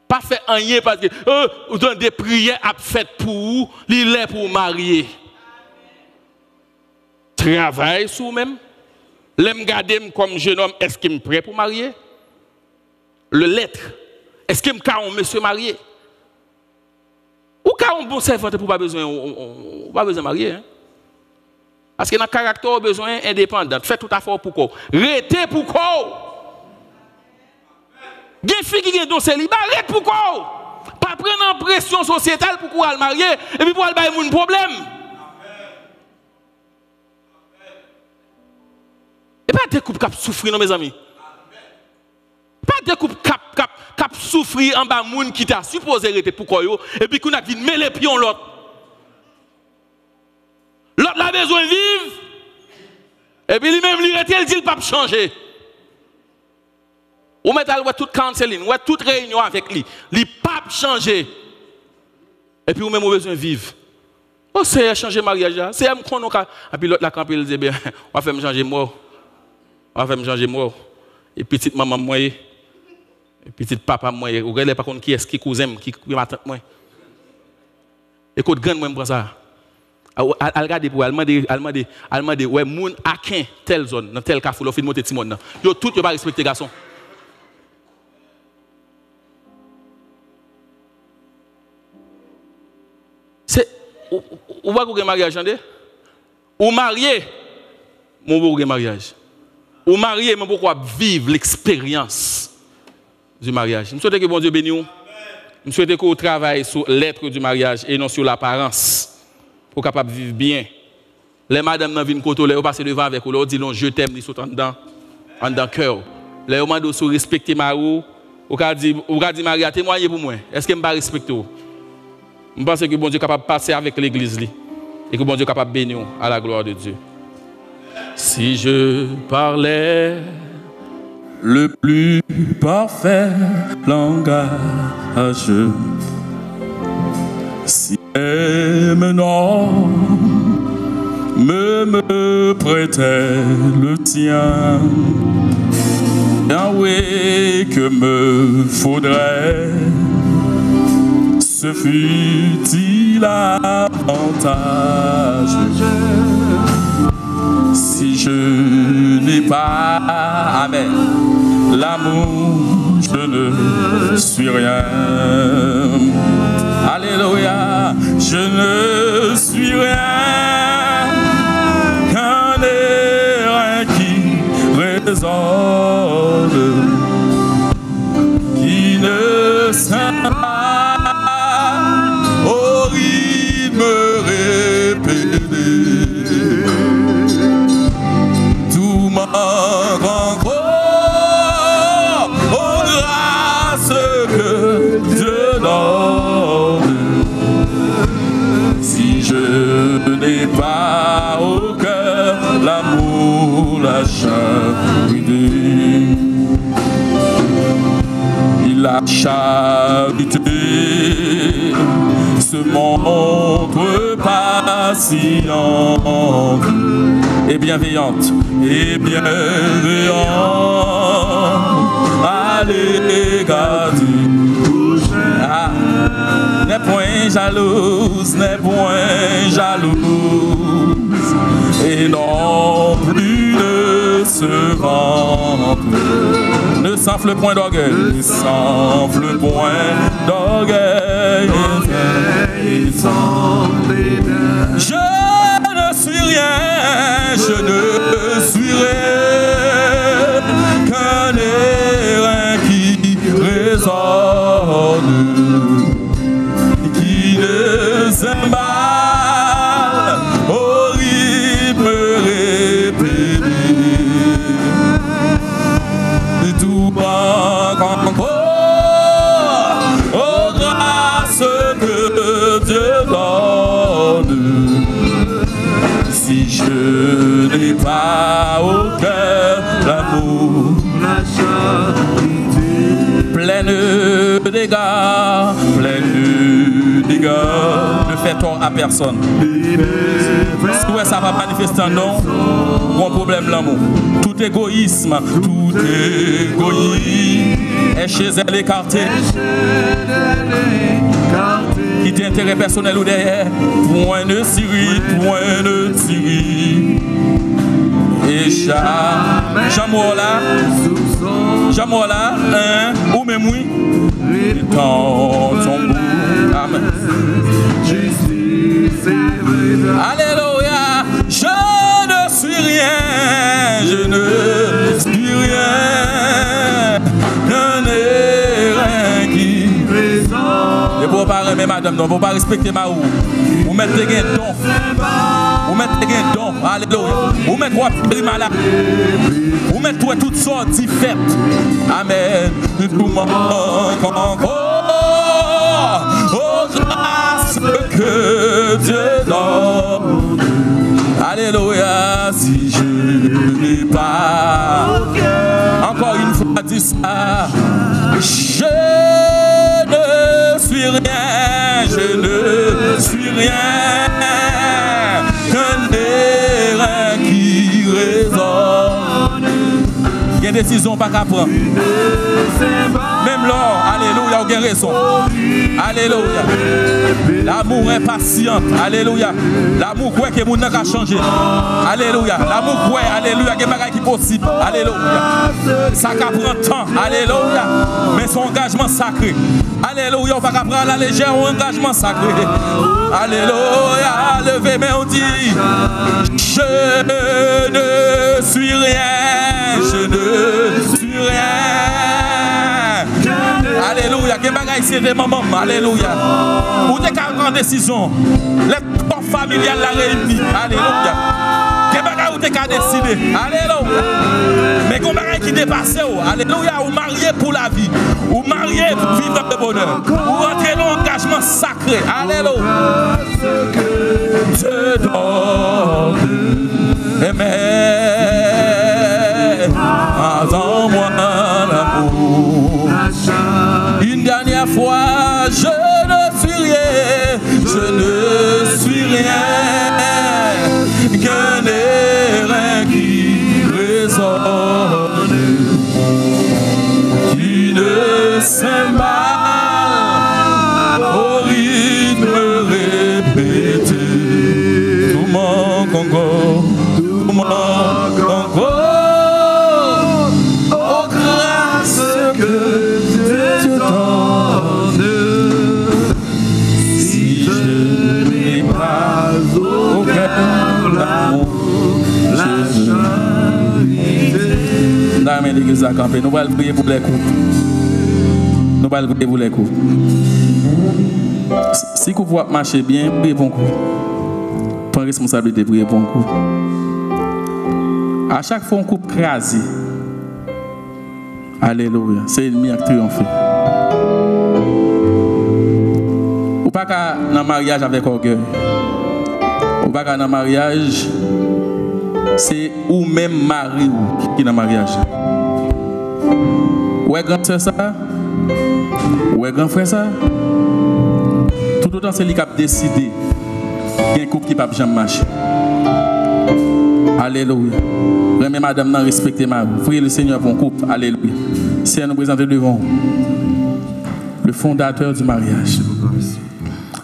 Pas fait rien parce que vous avez des prières à faire pour vous, il est pour marier. Travaille sur vous-même. L'aime garder comme jeune homme, est-ce qu'il me prêt pour marier? Le lettre, est-ce qu'il me prêt un monsieur marié? Ou quand un bon servant pour pas besoin de marier? Hein? Parce que dans le caractère, on a besoin indépendant. Faites tout à fait pour quoi? Restez pour quoi? Des filles qui ont un célibat, arrête pourquoi? Pas prendre en pression sociétale pour qu'on le marier et puis pour aller faire un problème. Et pas des couples qui souffrent, non, mes amis. Pas des couples qui souffrent en bas moun qui t'a supposé arrêter pourquoi et puis qu'on a vu mêler pion l'autre. L'autre a besoin de vivre et puis lui-même il arrête, il dit il pas changer. Ou mettre toute counseling, ou toute réunion avec lui, il pas changer. Et puis ou même besoin de vivre. Oh c'est changer mariage là, c'est qu'on et puis l'autre la camp il dit bien, on va faire me changer mort. On va faire me changer mort. Et petite maman moi et petite papa moi, ou regardez par contre qui est-ce qui cousin qui ma tante moi. Écoute grand moi prend ça. Al regarder pour allemande ouais moun akin telle zone dans tel café l'offre monter Timon là. Yo tout yo pas respecter garçon. C'est ou va qu'on mariage attendez? Ou marié mon beau mariage. Ou marié mais pourquoi vivre l'expérience du mariage. Je souhaite que bon Dieu bénisse. Je souhaite qu'on travaille sur l'être du mariage et non sur l'apparence pour capable vivre bien. Les madames dans viennent côté là, passer devant avec eux, dit non je t'aime, ils sont en dedans cœur. Les hommes doivent respecter Marou, ou ka dit Maria témoigner pour moi. Est-ce que me pas respecter? Je pense que bon Dieu est capable de passer avec l'église et que bon Dieu est capable de bénir à la gloire de Dieu. Si je parlais le plus parfait langage, si maintenant me prêtait le tien, bien avouer que me faudrait ce futile avantage si je n'ai pas, amen, l'amour, je ne suis rien. Alléluia, je ne suis rien qu'un air qui résonne, qui ne s'en pas au rythme répété. Tout manque encore aux grâces que Dieu donne. Si je n'ai pas au cœur l'amour, la charité, la charité se montre patiente et bienveillante, à l'égard du prochain. N'est point jalouse, et non plus ne se vante, ne s'enfle point d'orgueil, Je ne suis rien, qu'un air qui résonne, qui ne s'emballe au rythme répété. Tout manque encore aux grâces que Dieu donne. Si je n'ai pas au cœur l'amour, la charité, pleine de dégâts, ne fait tort à personne. Si ça va manifester un nom, bon problème l'amour. Tout égoïsme est chez elle écarté. Qui t'intérêt personnel ou derrière, point de Syrie. Et Jamola, ou même oui, dans ton bout, amen. Alléluia, je ne suis rien, qu'un air qui résonne. Et pour pas aimer madame, non, pour pas respecter ma ou. Vous mettez des dons. Alléluia. Vous mettez trois primes là. Vous mettez toutes sortes de fêtes. Amen. Tout manque encore aux grâces que Dieu donne. Alléluia. Si je n'ai pas encore une fois dit ça, je ne suis rien, qu'un air qui résonne. Il y a une décision pas qu'à prendre. Même là, alléluia, il y a raison. Alléluia. L'amour est patient. Alléluia. L'amour croit que mon n'a qu'à changer. Alléluia. L'amour croit, alléluia, qu'il y a des choses qui sont possibles. Alléluia. Ça qu'à prendre temps. Alléluia. Mais son engagement sacré. Alléluia. On va pas prendre la légère un engagement sacré. Alléluia. Levez mais on dit, je ne suis rien. Alléluia. Quel bagage c'est des mamans. Alléluia. Ou des grandes décisions. Les corps familiales la réunis. Alléluia. Quel bagage ou des cas décidé. Alléluia. Mais quel bagage qui dépasse. Alléluia. Ou marié pour la vie. Ou marié pour vivre dans le bonheur. Ou entrer dans l'engagement sacré. Alléluia. Dieu donne. Amen. Attends-moi l'amour. Une dernière fois, je ne suis rien, qu'un air qui résonne. l'église à camper. Nous allons prier pour les couples. Nous allons prier pour les couples. Si vous pouvez marcher bien, priez pour un couple. Prends responsabilité de prier pour un couple. À chaque fois, un couple crasé. Alléluia. C'est l'ennemi qui a triomphé. Ou pas qu'à dans mariage avec orgueil. Ou pas qu'à dans mariage, c'est ou même mari qui est dans mariage. Ouais, grand frère ça. Ouais, grand frère ça. Tout autant c'est lui qui a décidé. Il y a un couple qui ne peut jamais marcher. Alléluia. Remets madame n'a respecté ma vie. Priez le Seigneur pour un couple. Alléluia. Seigneur, nous présentons devant le fondateur du mariage.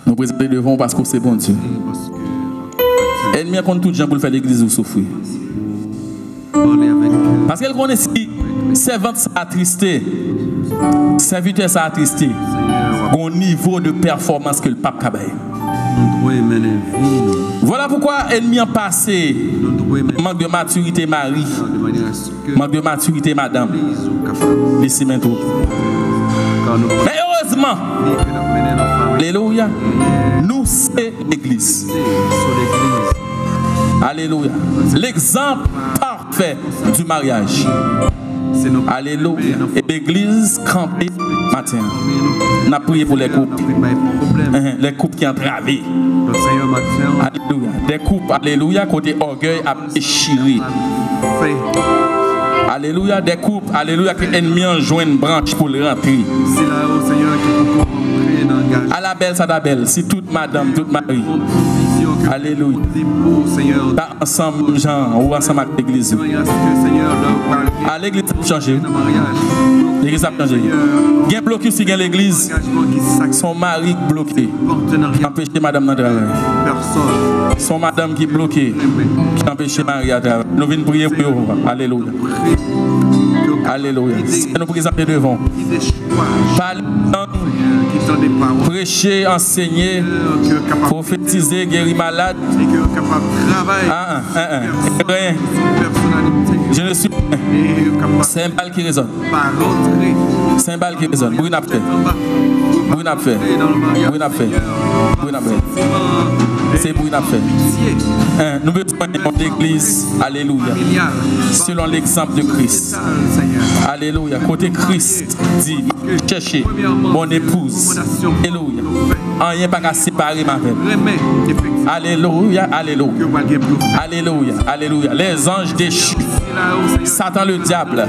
Nous présentons devant parce que c'est bon Dieu. Ennemi contre tout gens pour faire l'église ou souffrir. Parce qu'elle connaît si servante ça attristé, serviteur ça attristé, au niveau de performance que le pape Kabaye. Voilà pourquoi l'ennemi en passé manque de maturité Marie, manque de maturité madame. Laissez-moi tout. Mais heureusement, alléluia, nous c'est l'église. Alléluia. L'exemple parfait du mariage. Alléluia. Et l'église campée matin. On a prié pour les couples. Les couples qui ont travé. Alléluia. Des couples, alléluia, côté orgueil a déchiré. Alléluia. Des couples, alléluia, que l'ennemi en joint une branche pour le rentrer. À la belle, ça la belle. Si toute madame, toute mari. Alléluia. Pas ensemble, Jean, ou ensemble avec l'église. À l'église, ça a changé. L'église a changé. Il y a un blocus si l'église. Son mari bloqué. Qui empêche madame de travailler. Son madame qui est bloquée. Qui empêche Marie à travailler. Nous venons prier pour vous. Alléluia. Alléluia. Nous présentons devant. Parler, prêcher, enseigner, prophétiser, guérir malade. Rien. Je ne suis pas. C'est un bal qui résonne. C'est un bal qui résonne. Bruit n'a fait. Bruit n'a fait. Bruit n'a fait. Bruit n'a fait. C'est bruit n'a fait. Nous besoin d'église. Alléluia. Selon l'exemple de Christ. Alléluia. Côté Christ dit cherchez mon épouse. Alléluia. Rien pas qu'à séparer ma vie. Alléluia. Alléluia. Alléluia. Alléluia. Les anges déchus. Satan le diable.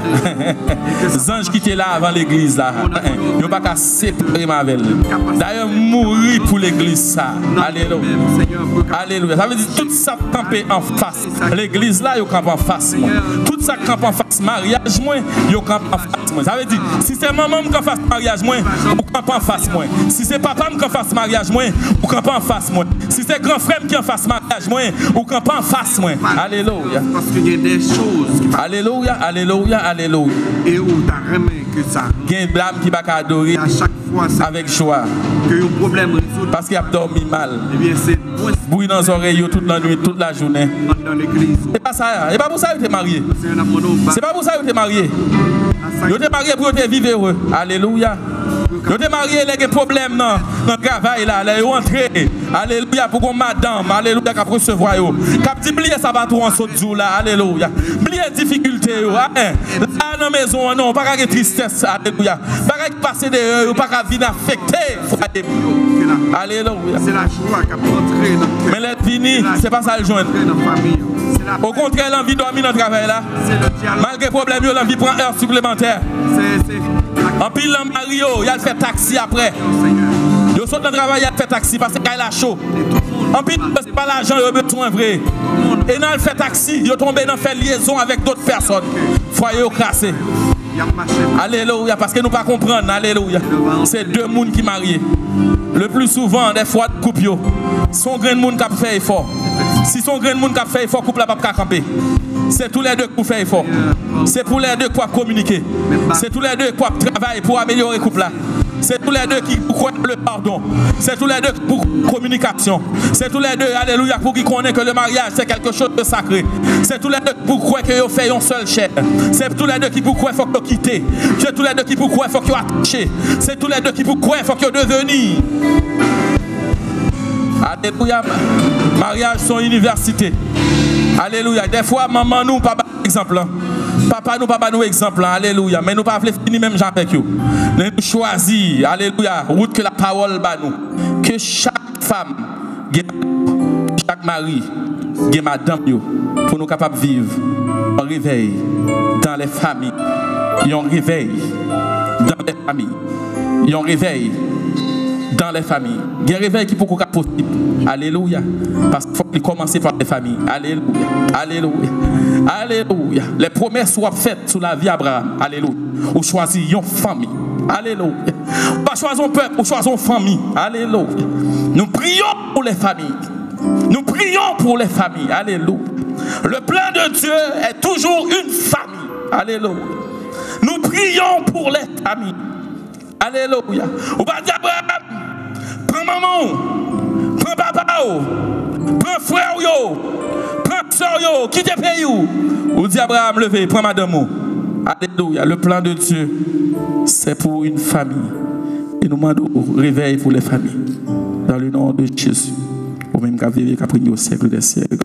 Les anges qui étaient là avant l'église là. Ils n'ont pas qu'à séparer ma vie. D'ailleurs, mourir pour l'église ça. Alléluia. Alléluia. Ça veut dire tout ça campé en face. L'église là, ils campent en face. Tout ça campe en face. Mariage, moi, ils campent en face. Ça veut dire, si c'est maman qui fasse mariage, moi, vous campez en face. Moi. Si c'est papa qui fasse mariage, moi, vous campez en face. Moi. Si c'est grand frère qui fasse mariage, moi, vous campez en face. Moi. Alléluia. Parce qu'il y a des choses. Alléluia, alléluia, alléluia. Et où t'as remis que ça. Il y a une blâme qui va adorer avec joie. Que le problème résout. Parce qu'il a dormi mal. Eh bien, c'est bruit dans les oreilles toute la nuit, toute la journée. Dans l'église. C'est pas ça. C'est pas pour ça que tu es marié. C'est pas pour ça que tu es marié. Tu es marié pour te vivre heureux. Alléluia. Tu es marié, il y a des problèmes dans le travail là. Ils sont entrés. Alléluia. Pour qu'on madame. Alléluia. Qui recevoir. Qui dit oublier ça va tout en saut jour là. Alléluia. Oublier difficulté. Là dans la maison, non. Pas de tristesse. Alléluia. Pas de passer des heures. Pas de vie affectée. Alléluia. C'est la joie qui a entré dans le cœur. Mais l'être fini, c'est pas ça le joindre. Au contraire, l'envie de dormir dans le travail là. Malgré le problème, l'envie prend heure supplémentaire. En pile, le Mario, il a fait taxi après. Il saute dans le travail, il a fait taxi parce qu'il a chaud. En pile, c'est pas l'argent, il a besoin vrai. Et dans le fait taxi, il est tombé dans faire liaison avec d'autres personnes. Foyer crassé. Alléluia, parce que nous ne pas comprendre. Alléluia. C'est deux mondes qui marient. Le plus souvent, des fois, coupe yo. Son grain de monde qui a fait effort. Si son grain de monde qui a fait effort, couple n'a pas camper. C'est tous les deux qui fait effort. C'est pour les deux qui communiquer. C'est tous les deux qui travaillent pour améliorer le couple là. C'est tous les deux qui croient le pardon. C'est tous les deux pour communication. C'est tous les deux, alléluia, pour qui connaissent que le mariage c'est quelque chose de sacré. C'est tous les deux pour croire que vous faites une seule chair. C'est tous les deux qui pour croire qu'il faut que vous quittez. C'est tous les deux qui pour croire qu'il faut que vous attachez. C'est tous les deux qui pour croire qu'il faut que vous deveniez. Alléluia. Mariage, son université. Alléluia. Des fois, maman nous, papa, exemple. Papa nous, papa nous, exemple. Alléluia. Mais nous, pas finir même avec vous. Nous choisir, alléluia, route que la parole bat nous. Que chaque femme, chaque mari, madame, pour nous capables de vivre un réveil dans les familles. Un réveil dans les familles. Un réveil dans les familles. Il y a un réveil qui peut être possible. Alléluia. Parce qu'il faut commencer par les familles. Alléluia. Alléluia. Alléluia. Les promesses soient faites sur la vie d'Abraham. Alléluia. Ou choisir une famille. Alléluia. Pas choisir un peuple, ou choisir une famille. Alléluia. Nous prions pour les familles. Nous prions pour les familles. Alléluia. Le plan de Dieu est toujours une famille. Alléluia. Nous prions pour les familles. Alléluia. Ou pas dire Abraham, prends maman, prends papa, prends frère, prends soeur, quitte le pays. Ou dit Abraham, levez, prends madame. Alléluia. Le plan de Dieu, c'est pour une famille. Et nous demandons réveil pour les familles. Dans le nom de Jésus. Au même qu'à vivre, qu'à prier au siècle des siècles.